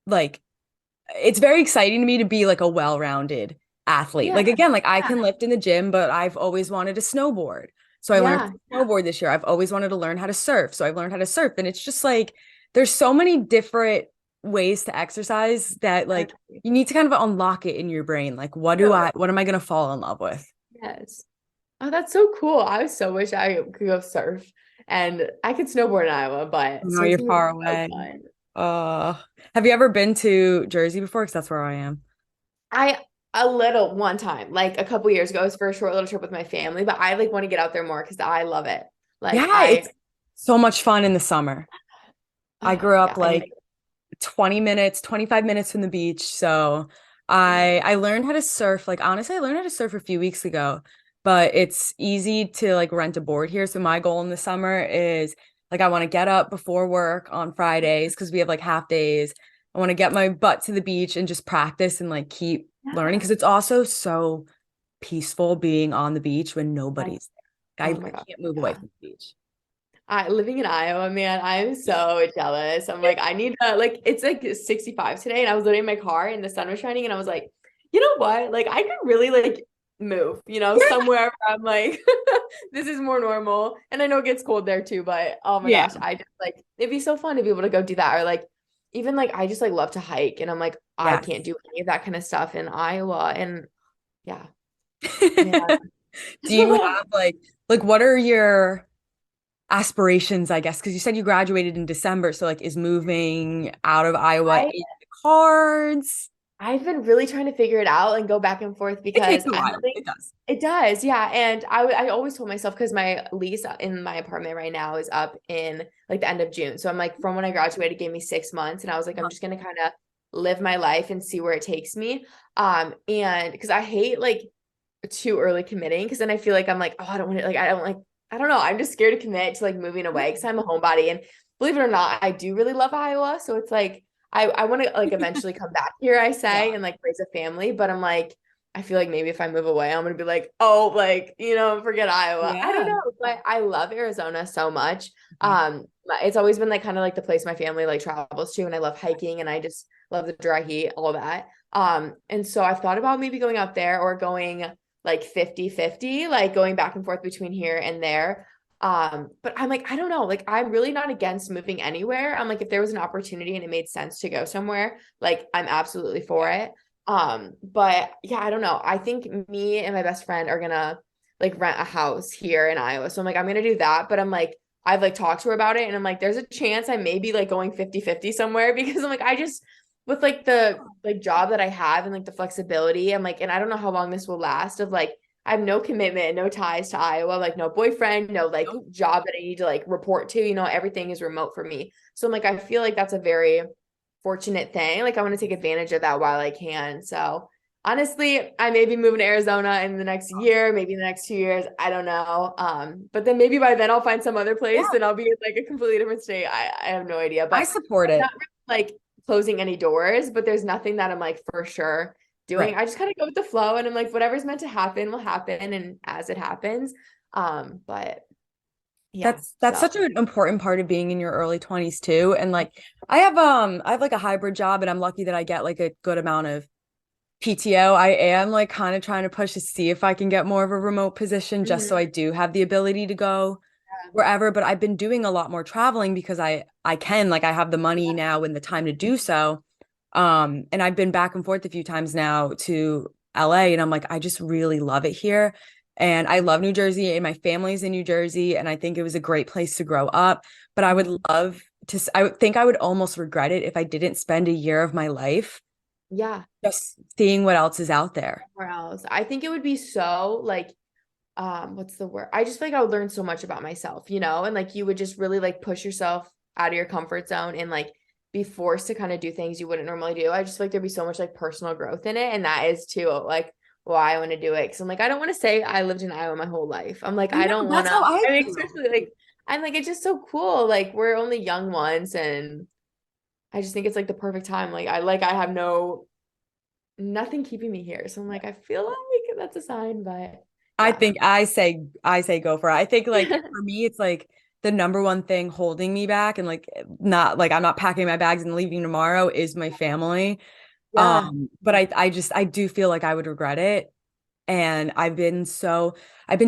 like it's very exciting to me to be like a well-rounded athlete. Yeah. Like again, like I Yeah. can lift in the gym, but I've always wanted to snowboard. So I learned Yeah. to snowboard this year. I've always wanted to learn how to surf. So I've learned how to surf. And it's just like there's so many different ways to exercise that like Exactly. you need to kind of unlock it in your brain. Like what am I gonna fall in love with? Yes. Oh, that's so cool. I so wish I could go surf. And I could snowboard in Iowa, but I know you're surfing would far be so away. fun. Uh, have you ever been to Jersey before? Because that's where I am. I a little one time, like a couple years ago, it was for a short little trip with my family, but I like want to get out there more because I love it. Like Yeah, it's so much fun in the summer. I grew up yeah, I need like 20 minutes, 25 minutes from the beach. So I learned how to surf. Like honestly, I learned how to surf a few weeks ago, but it's easy to like rent a board here. So my goal in the summer is like I want to get up before work on Fridays because we have like half days. I want to get my butt to the beach and just practice and like keep learning yeah. because it's also so peaceful being on the beach when Yes. nobody's there. Oh I my God. can't move away Yeah. from the beach. I living in Iowa, man, I'm so jealous. I'm like, I need to like it's like 65 today, and I was literally in my car and the sun was shining, and I was like, you know what? Like I could really like move, you know, somewhere where I'm like, this is more normal. And I know it gets cold there too, but oh my Yeah. gosh, I just like it'd be so fun to be able to go do that. Or like even like I just like love to hike and I'm like, I Yes. can't do any of that kind of stuff in Iowa. And yeah, yeah. Do you have like what are your aspirations, I guess? Because you said you graduated in December, so like is moving out of Iowa I in the cards? I've been really trying to figure it out and go back and forth It takes because a I don't while. think It does. it does. Yeah. And I always told myself because my lease in my apartment right now is up in like the end of June. So I'm like, from when I graduated, it gave me 6 months. And I was like, I'm Uh-huh. just going to kind of live my life and see where it takes me. And because I hate like too early committing because then I feel like I'm like, oh, I don't want to like, I don't know. I'm just scared to commit to like moving away because I'm a homebody. And believe it or not, I do really love Iowa. So it's like I want to like eventually come back here, I say, Yeah. and like raise a family. But I'm like, I feel like maybe if I move away, I'm gonna be like, oh, like, forget Iowa. I don't Yeah. know, but I love Arizona so much. Mhm. It's always been like kind of like the place my family like travels to, and I love hiking and I just love the dry heat, all that. And so I've thought about maybe going out there or going like 50-50, like going back and forth between here and there. But I'm like, I don't know, like I'm really not against moving anywhere. I'm like, if there was an opportunity and it made sense to go somewhere, like I'm absolutely for Yeah. it. But yeah, I don't know. I think me and my best friend are gonna like rent a house here in Iowa. So I'm like, I'm gonna do that, but I'm like, I've like talked to her about it and I'm like, there's a chance I may be like going 50-50 somewhere because I'm like, I just with like the like job that I have and like the flexibility, I'm like, and I don't know how long this will last of like I have no commitment, no ties to Iowa, like no boyfriend, no like Nope. job that I need to like report to, everything is remote for me. So I'm like, I feel like that's a very fortunate thing. Like I want to take advantage of that while I can. So honestly, I may be moving to Arizona in the next year, maybe in the next 2 years. I don't know. But then maybe by then I'll find some other Yeah. place and I'll be in like a completely different state. I have no idea. I But support I'm not it. really like closing any doors, but there's nothing that I'm like for sure doing. Right. I just kind of go with the flow and I'm like, whatever's meant to happen will happen and as it happens. But yeah, That's so such an important part of being in your early 20s too. And like I have like a hybrid job and I'm lucky that I get like a good amount of PTO. I am like kind of trying to push to see if I can get more of a remote position just so mhm. I do have the ability to go wherever. But I've been doing a lot more traveling because I can, like I have the money now and the time to do so. And I've been back and forth a few times now to LA and I'm like, I just really love it here. And I love New Jersey and my family's in New Jersey. And I think it was a great place to grow up. But I would Mhm. love to, I would think I would almost regret it if I didn't spend a year of my life Yeah, just seeing what else is out there. somewhere else. I think it would be so like what's the word? I just feel like I would learn so much about myself, and like you would just really like push yourself out of your comfort zone and like be forced to kind of do things you wouldn't normally do. I just feel like there'd be so much like personal growth in it. And that is too like why I want to do it. Cause I'm like, I don't want to say I lived in Iowa my whole life. I'm like, I I know don't want that's to, how I I mean, feel. especially like, I'm like, it's just so cool. Like we're only young ones and I just think it's like the perfect time. I have nothing keeping me here. So I'm like, I feel like that's a sign, but I yeah. think I say go for it. I think like for me it's like the number one thing holding me back and like not like I'm not packing my bags and leaving tomorrow is my family. Yeah. But I do feel like I would regret it. And I've been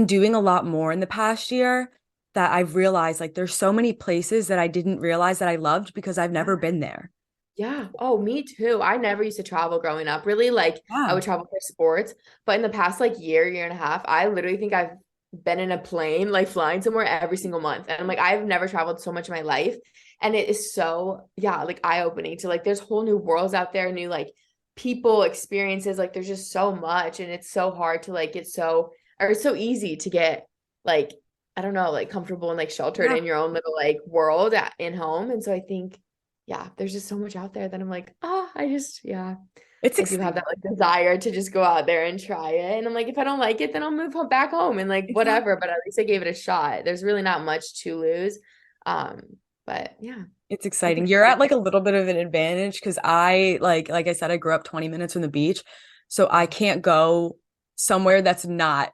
doing a lot more in the past year that I've realized like there's so many places that I didn't realize that I loved because I've never been there. Yeah. Oh, me too. I never used to travel growing up. Really, like I Yeah. would travel for sports, but in the past like year and a half, I literally think I've been in a plane, like flying somewhere every single month. And I'm like, I've never traveled so much in my life. And it is so, yeah, like eye-opening to like there's whole new worlds out there, new like people, experiences. Like there's just so much. And it's so hard to like get so or it's so easy to get like, I don't know, like comfortable and like sheltered Yeah. in your own little like world in home. And so I think yeah, there's just so much out there that I'm like, yeah, It's I do have exciting. that like desire to just go out there and try it. And I'm like, if I don't like it, then I'll move back home and like whatever. Exactly. But at least I gave it a shot. There's really not much to lose. Um, but yeah, It's I exciting. think You're at like a little bit of an advantage because I like I said, I grew up 20 minutes from the beach. So I can't go somewhere that's not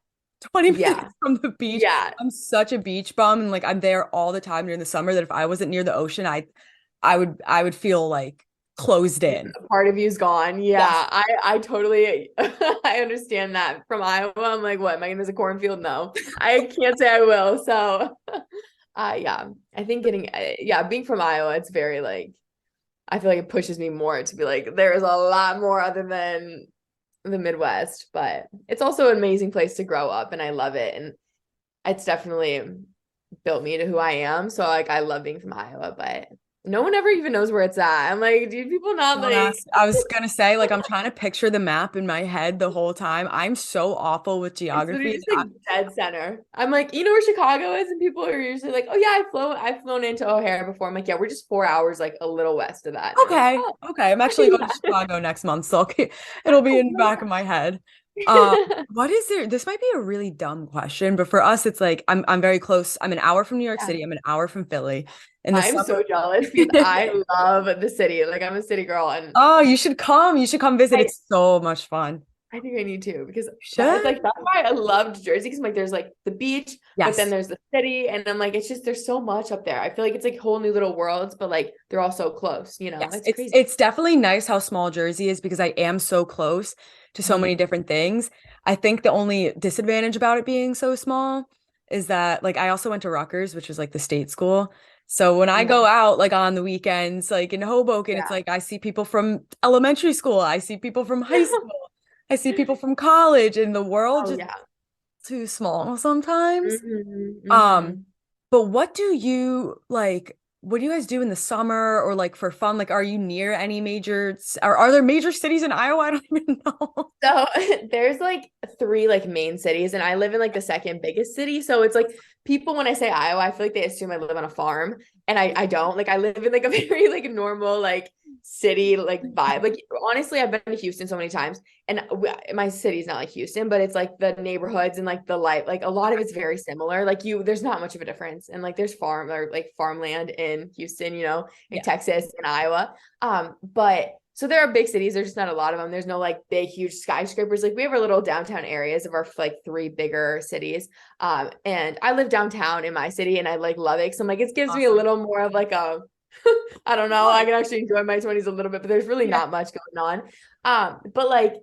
20 yeah, minutes from the beach. yeah. I'm such a beach bum and like I'm there all the time during the summer that if I wasn't near the ocean, I would feel like closed in. A part of you's gone. Yeah, Yes. I totally I understand that. From Iowa, I'm like, what? Am I gonna miss a cornfield? No, I can't say I will. So, yeah, I think yeah, being from Iowa, it's very like I feel like it pushes me more to be like, there's a lot more other than the Midwest, but it's also an amazing place to grow up and I love it. And it's definitely built me to who I am. So like I love being from Iowa, but no one ever even knows where it's at. I'm like, do people not Don't like ask. I was gonna say, like, I'm trying to picture the map in my head the whole time. I'm so awful with it's literally geography just that like dead center. I'm like, you know where Chicago is? And people are usually like, oh yeah, I've flown into O'Hare before. I'm like, yeah, we're just 4 hours like a little west of that. And they're like, okay, oh okay. I'm actually going to yeah. Chicago next month, so it'll be in the back of my head. Uh, what is there? This might be a really dumb question, but for us, it's like I'm very close. I'm an hour from New York Yeah. City. I'm an hour from Philly. In the I'm summer, so jealous because I love the city. Like I'm a city girl and oh, you should come. You should come visit. I It's so much fun. I think I need to because You that it's should. like that's why I loved Jersey because like there's like the beach, but then Yes. there's the city, and I'm like, it's just there's so much up there. I feel like it's like whole new little worlds, but like they're all so close, you know? Yes, It's it's crazy. it's definitely nice how small Jersey is because I am so close to so Mhm. many different things. I think the only disadvantage about it being so small is that like I also went to Rutgers, which was like the state school. So when I Yeah. go out like on the weekends, like in Hoboken, it's Yeah. like I see people from elementary school, I see people from high school, I see people from college, and the world Oh just yeah. too small sometimes. Hmm. Um, Hmm. but what do you like? What do you guys do in the summer or like for fun? Like, are you near any major, are there major cities in Iowa? I don't even know. So there's like three like main cities, and I live in like the second biggest city. So it's like people when I say Iowa, I feel like they assume I live on a farm, and I don't. Like I live in like a very like normal like city like vibe. Like honestly, I've been to Houston so many times, and my city's not like Houston, but it's like the neighborhoods and like the life. Like a lot of it's very similar. Like there's not much of a difference, and like there's farm or like farmland in Houston, in Yeah, Texas and Iowa. But so there are big cities. There's just not a lot of them. There's no like big, huge skyscrapers. Like we have our little downtown areas of our like three bigger cities. And I live downtown in my city and I like love it. So I'm like, it gives me a awesome. little more of like a, I don't know, I Fun. can actually enjoy my 20s a little bit, but there's really Yeah. not much going on. But like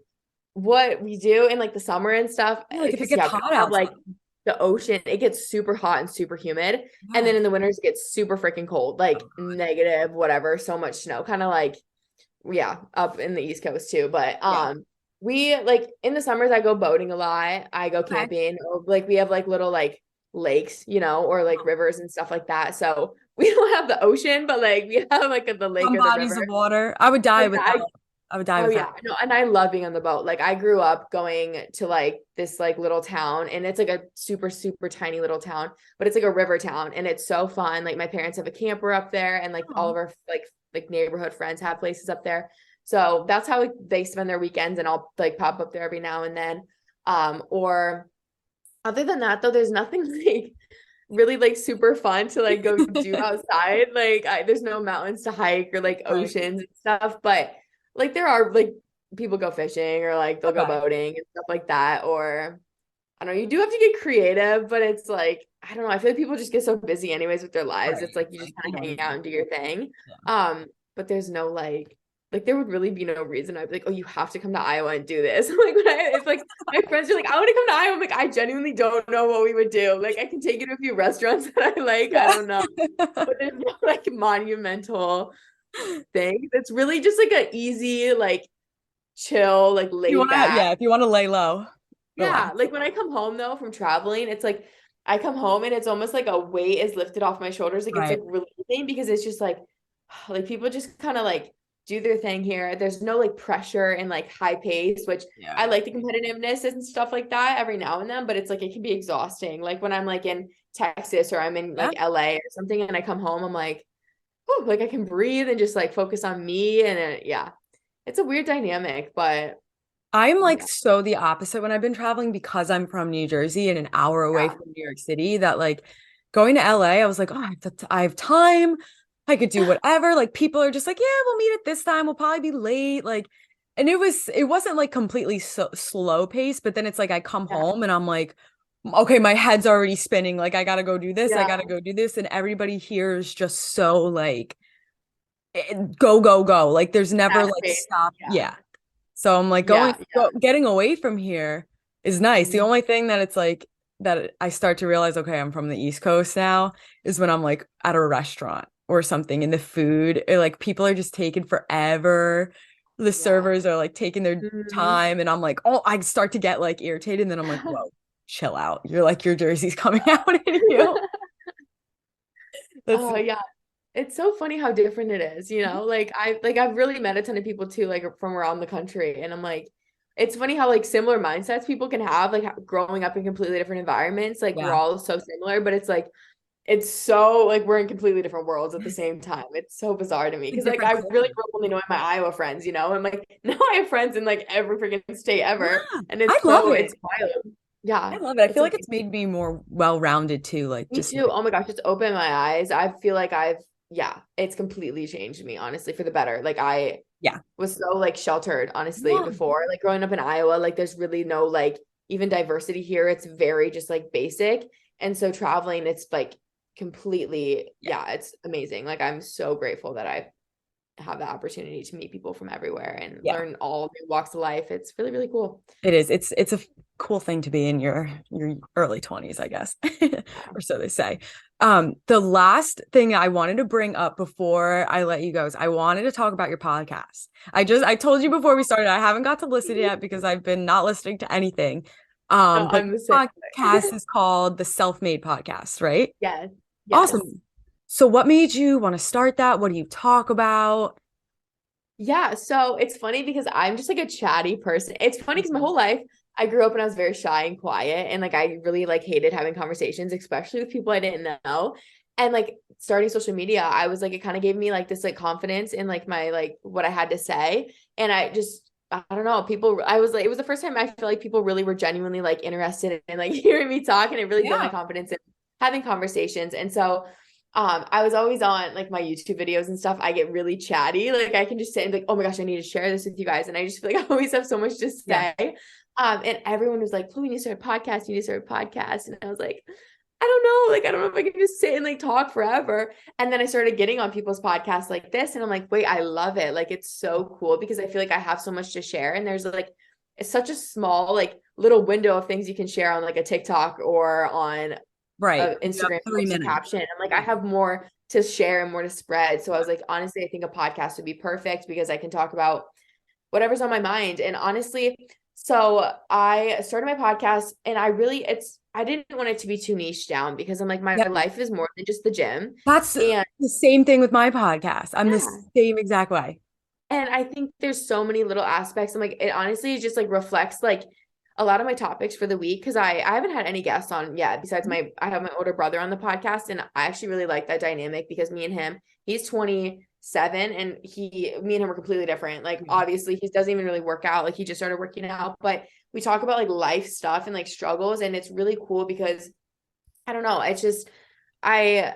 what we do in like the summer and stuff, Yeah, like if it because gets yeah, we hot don't have outside. like the ocean, it gets super hot and super humid. And Yeah. then in the winters, it gets super freaking cold, like Oh, negative, whatever, so much snow, kind of like yeah, up in the East Coast too. But yeah. we like in the summers I go boating a lot. I go Okay. camping. Or, like we have like little like lakes, or like Oh, rivers and stuff like that. So we don't have the ocean, but like we have like the lake some or the river. bodies of water. I would Oh die yeah, without. I would die oh without. yeah, no, and I love being on the boat. Like I grew up going to like this like little town, and it's like a super super tiny little town, but it's like a river town, and it's so fun. Like my parents have a camper up there, and like all Oh, of our like neighborhood friends have places up there. So that's how like, they spend their weekends, and I'll like pop up there every now and then. Or other than that, though, there's nothing like really like super fun to like go do outside. Like there's no mountains to hike or like right. oceans and stuff, but like there are like people go fishing or like they'll go Okay. boating and stuff like that. Or I don't know, you do have to get creative, but it's like I don't know. I feel like people just get so busy anyways with their lives. Right. It's like It's you just like, kind come of on. hang out and do your thing. Yeah. But there's no like there would really be no reason I'd be like, oh, you have to come to Iowa and do this. Like it's like my friends are like, I want to come to Iowa. I'm like, I genuinely don't know what we would do. Like I can take you to a few restaurants that I like. I Yeah. don't know. But there's no like monumental thing. It's really just like a easy, like chill, like You laid wanna, back. yeah, if you want to lay low, Yeah. relax. Like when I come home though from traveling, it's like I come home and it's almost like a weight is lifted off my shoulders. Like it's like Right. relieving because it's just like people just kind of like do their thing here. There's no like pressure and like high pace, which Yeah. I like the competitiveness and stuff like that every now and then, but it's like it can be exhausting. Like when I'm like in Texas or I'm in Yeah. like LA or something and I come home, I'm like, oh, like I can breathe and just like focus on me. And yeah, it's a weird dynamic, but I'm like yeah, so the opposite when I've been traveling because I'm from New Jersey and an hour away yeah, from New York City that like going to LA, I was like, oh, I have time. I could do whatever. Like people are just like, yeah, we'll meet at this time. We'll probably be late. Like, and it wasn't like completely slow pace, but then it's like I come yeah, home and I'm like, okay, my head's already spinning. Like I gotta go do this. I yeah, gotta go do this. And everybody here is just so like go, go, go. Like there's never fast like paced. stop. Yeah, Yeah. So I'm like yeah, getting away from here is nice. The yeah. only thing that it's like that I start to realize, okay, I'm from the East Coast now, is when I'm like at a restaurant or something and the food, like people are just taking forever. The Yeah. servers are like taking their Mhm. time, and I'm like, oh, I start to get like irritated, and then I'm like, whoa, chill out. You're like your jersey's coming out in you. That's Oh yeah. It's so funny how different it is, Like I've really met a ton of people too, like from around the country. And I'm like, it's funny how like similar mindsets people can have, like growing up in completely different environments. Like we're yeah, all so similar, but it's like it's so like we're in completely different worlds at the same time. It's so bizarre to me A because like different I really culture. grew up only knowing my Iowa friends, and like now I have friends in like every freaking state ever, Yeah, and I love it's it. wild. I Yeah, love it. I it's feel like amazing. it's made me more well-rounded too. Like Me just too. Oh my gosh, it's opened my eyes. I feel like yeah, it's completely changed me, honestly, for the better. Like I yeah. was so like sheltered, honestly, Yeah. before. Like growing up in Iowa, like there's really no like even diversity here. It's very just like basic. And so traveling, it's like completely, Yeah. yeah, it's amazing. Like I'm so grateful that I have the opportunity to meet people from everywhere and Yeah. learn all new walks of life. It's really, really cool. It is. It's a cool thing to be in your early 20s, I guess. Or so they say. The last thing I wanted to bring up before I let you go is I wanted to talk about your podcast. I told you before we started, I haven't got to listen yet because I've been not listening to anything. No, But I'm the same your way. podcast is called the Self-Made Podcast, right? Yes. Yes. Awesome. So what made you want to start that? What do you talk about? Yeah, so it's funny because I'm just like a chatty person. It's funny because my Awesome. whole life I grew up and I was very shy and quiet and like I really like hated having conversations, especially with people I didn't know. And like starting social media, I was like it kind of gave me like this like confidence in like my like what I had to say. And I don't know, people I was like it was the first time I feel like people really were genuinely like interested in like hearing me talk and it really built my Yeah. confidence in having conversations. And so I was always on like my YouTube videos and stuff. I get really chatty. Like I can just say like, oh my gosh, I need to share this with you guys. And I just feel like I always have so much to Yeah. say. And everyone was like, Chloe, you need to start a podcast. You need to start a podcast. And I was like, I don't know. Like, I don't know if I can just sit and like talk forever. And then I started getting on people's podcasts like this. And I'm like, wait, I love it. Like, it's so cool because I feel like I have so much to share. And there's like, it's such a small, like, little window of things you can share on like a TikTok or on Right. You have Instagram 3 minutes. caption. I'm like, I have more to share and more to spread. So I was like, honestly, I think a podcast would be perfect because I can talk about whatever's on my mind. And honestly, so I started my podcast and I didn't want it to be too niche down because I'm like, my Yep. life is more than just the gym. That's And the same thing with my podcast. I'm the yeah, same exact way. and I think there's so many little aspects. I'm like, it honestly just like reflects like a lot of my topics for the week because I haven't had any guests on yet besides I have my older brother on the podcast and I actually really like that dynamic because me and him, he's 27 and me and him are completely different. Like Yeah. obviously he doesn't even really work out. Like he just started working out, but we talk about like life stuff and like struggles and it's really cool because I don't know, it's just I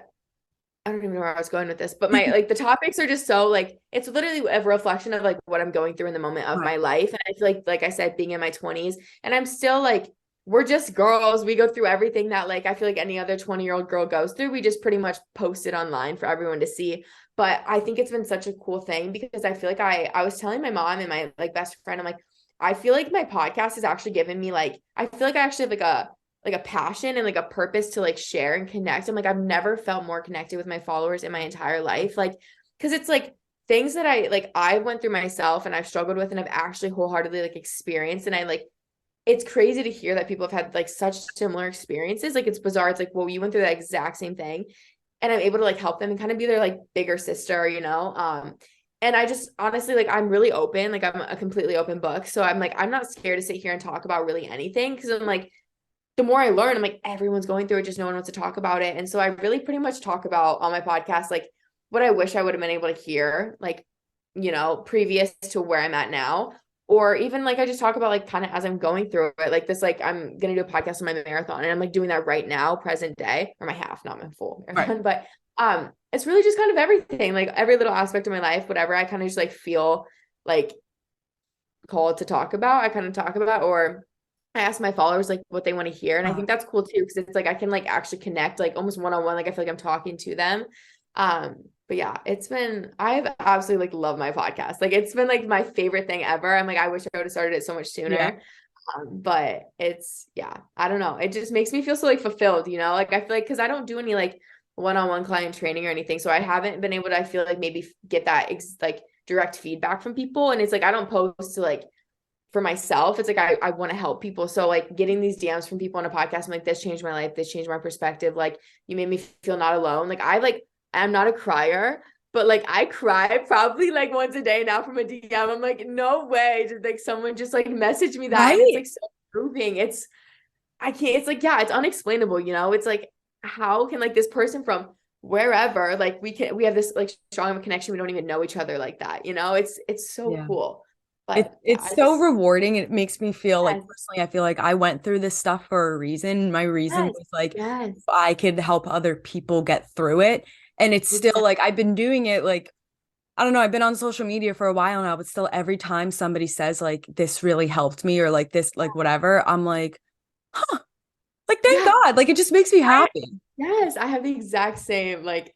I don't even know where I was going with this, but my like the topics are just so like it's literally a reflection of like what I'm going through in the moment of Right. my life. And I feel like I said, being in my 20s, and I'm still like, we're just girls. We go through everything that like I feel like any other 20-year-old girl goes through. We just pretty much post it online for everyone to see. But I think it's been such a cool thing because I feel like I was telling my mom and my like best friend, I'm like, I feel like my podcast has actually given me like I feel like I actually have like a passion and like a purpose to like share and connect. I'm like, I've never felt more connected with my followers in my entire life. Like, cause it's like things that I went through myself and I've struggled with and I've actually wholeheartedly like experienced. And I like, it's crazy to hear that people have had like such similar experiences. Like, it's bizarre. It's like, well, you went through that exact same thing. And I'm able to like help them and kind of be their like bigger sister, and I just honestly like I'm really open, like I'm a completely open book. So I'm like, I'm not scared to sit here and talk about really anything because I'm like, the more I learn, I'm like, everyone's going through it, just no one wants to talk about it. And so I really pretty much talk about on my podcast, like what I wish I would have been able to hear, like, previous to where I'm at now. Or even like I just talk about like kind of as I'm going through it, like this, like I'm gonna do a podcast on my marathon and I'm like doing that right now, present day, or my half, not my full Right. marathon. But it's really just kind of everything, like every little aspect of my life, whatever I kind of just like feel like called to talk about, I kind of talk about, or I ask my followers like what they want to hear. And I think that's cool too, because it's like I can like actually connect like almost one-on-one. Like I feel like I'm talking to them. But yeah, I've absolutely like love my podcast. Like it's been like my favorite thing ever. I'm like, I wish I would have started it so much Yeah. sooner. But yeah, I don't know. It just makes me feel so like fulfilled, Like I feel like because I don't do any like one-on-one client training or anything. So I haven't been able to, I feel like maybe get that like direct feedback from people. And it's like I don't post to like for myself. It's like I want to help people. So like getting these DMs from people on a podcast, I'm like, this changed my life. This changed my perspective. Like you made me feel not alone. I'm not a crier, but like I cry probably like once a day now from a DM. I'm like, no way. Did like someone just like message me that? And it's Right. like so moving. I can't, it's like, yeah, it's unexplainable, It's like how can like this person from wherever, like we have this like strong of a connection, we don't even know each other like that, you know? It's so Yeah. cool. It's But yeah, it's so rewarding. It makes me feel like yes, personally, I feel like I went through this stuff for a reason. My reason yes, was like yes, I could help other people get through it. And it's still exactly. like I've been doing it like I don't know, I've been on social media for a while now, but still every time somebody says like this really helped me or like this like whatever, I'm like, like thank Yeah, God. Like it just makes me I happy. yes, I have the exact same like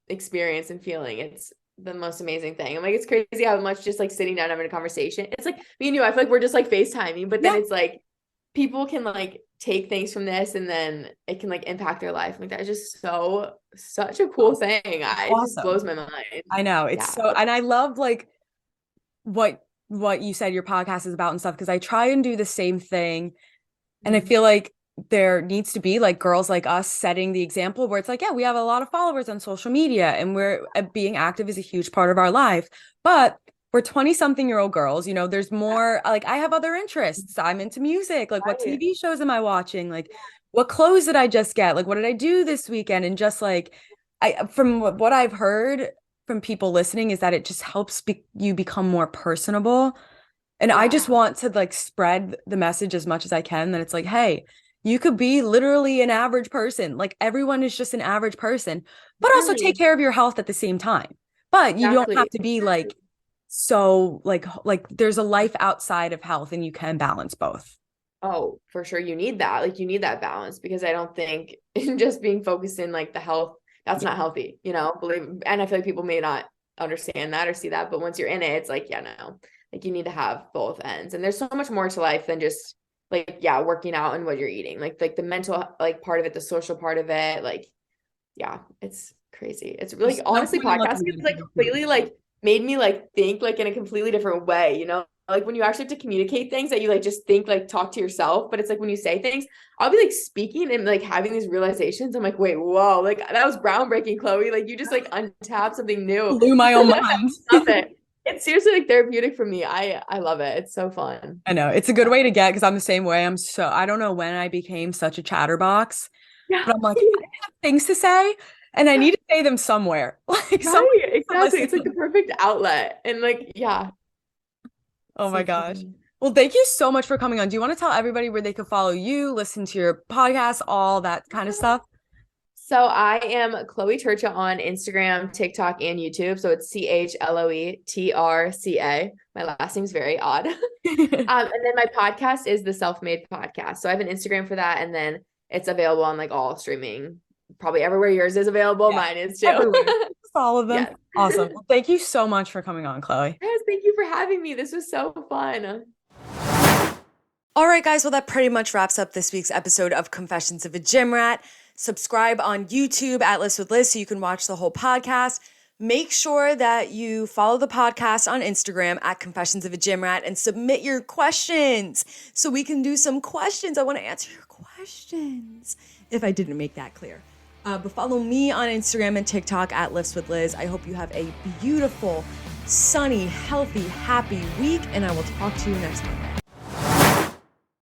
experience and feeling. It's the most amazing thing. I'm like, it's crazy how much just like sitting down having a conversation. It's like me and you, I feel like we're just like FaceTiming, but then Yeah. it's like people can like take things from this and then it can like impact their life. Like that is just so such a cool thing. It just Awesome. blows my mind. I know. It's Yeah. so and I love like what you said your podcast is about and stuff because I try and do the same thing. And I Mhm. feel like there needs to be like girls like us setting the example where it's like, yeah, we have a lot of followers on social media and we're being active is a huge part of our life. But we're 20 something year old girls, you know, there's more like I have other interests. I'm into music. Like what Right. TV shows am I watching? Like what clothes did I just get? Like what did I do this weekend? And just like I from what I've heard from people listening is that it just helps you become more personable and I just Yeah. want to like spread the message as much as I can that it's like, hey, you could be literally an average person. Like everyone is just an average person, but also take Right. care of your health at the same time. But you don't have Exactly. to be like so like there's a life outside of health and you can balance both. Oh, for sure. You need that. Like you need that balance because I don't think just being focused in like the health, that's Yeah. not healthy, you know, believe. And I feel like people may not understand that or see that, but once you're in it, it's like, yeah, no, like you need to have both ends. And there's so much more to life than just like, yeah, working out and what you're eating. Like the mental like part of it, the social part of it, like, yeah, it's crazy. It's really There's no honestly point in podcasting looking is good if you like don't feel completely like made me like think like in a completely different way, you know? Like when you actually have to communicate things that you like just think like talk to yourself, but it's like when you say things, I'll be like speaking and like having these realizations. I'm like, wait, whoa, like that was groundbreaking, Chloe. Like you just like untapped something new. blew my own I mind. love it. It's seriously like therapeutic for me. I love it. It's so fun. I know it's a good way to get because I'm the same way. I don't know when I became such a chatterbox, Yeah. but I'm like, I have things to say and I need to say them somewhere. Like someone Right. needs to Exactly. listen It's to like the them. perfect outlet. And like, yeah, Oh so my gosh. funny. Well, thank you so much for coming on. Do you want to tell everybody where they could follow you, listen to your podcast, all that kind of stuff? So I am Chloe Trca on Instagram, TikTok, and YouTube. So it's CHLOETRCA. My last name's very odd. And then my podcast is the Self Made Podcast. So I have an Instagram for that, and then it's available on like all streaming, probably everywhere yours is available. Yeah, Mine is too. everywhere. Just all of them. Yes. Awesome. Well, thank you so much for coming on, Chloe. Yes, thank you for having me. This was so fun. All right, guys. Well, that pretty much wraps up this week's episode of Confessions of a Gym Rat. Subscribe on YouTube at Liz with Liz so you can watch the whole podcast. Make sure that you follow the podcast on Instagram at Confessions of a Gym Rat and submit your questions so we can do some questions. I want to answer your questions if I didn't make that clear. But follow me on Instagram and TikTok at Lifts with Liz. I hope you have a beautiful, sunny, healthy, happy week, and I will talk to you next Monday.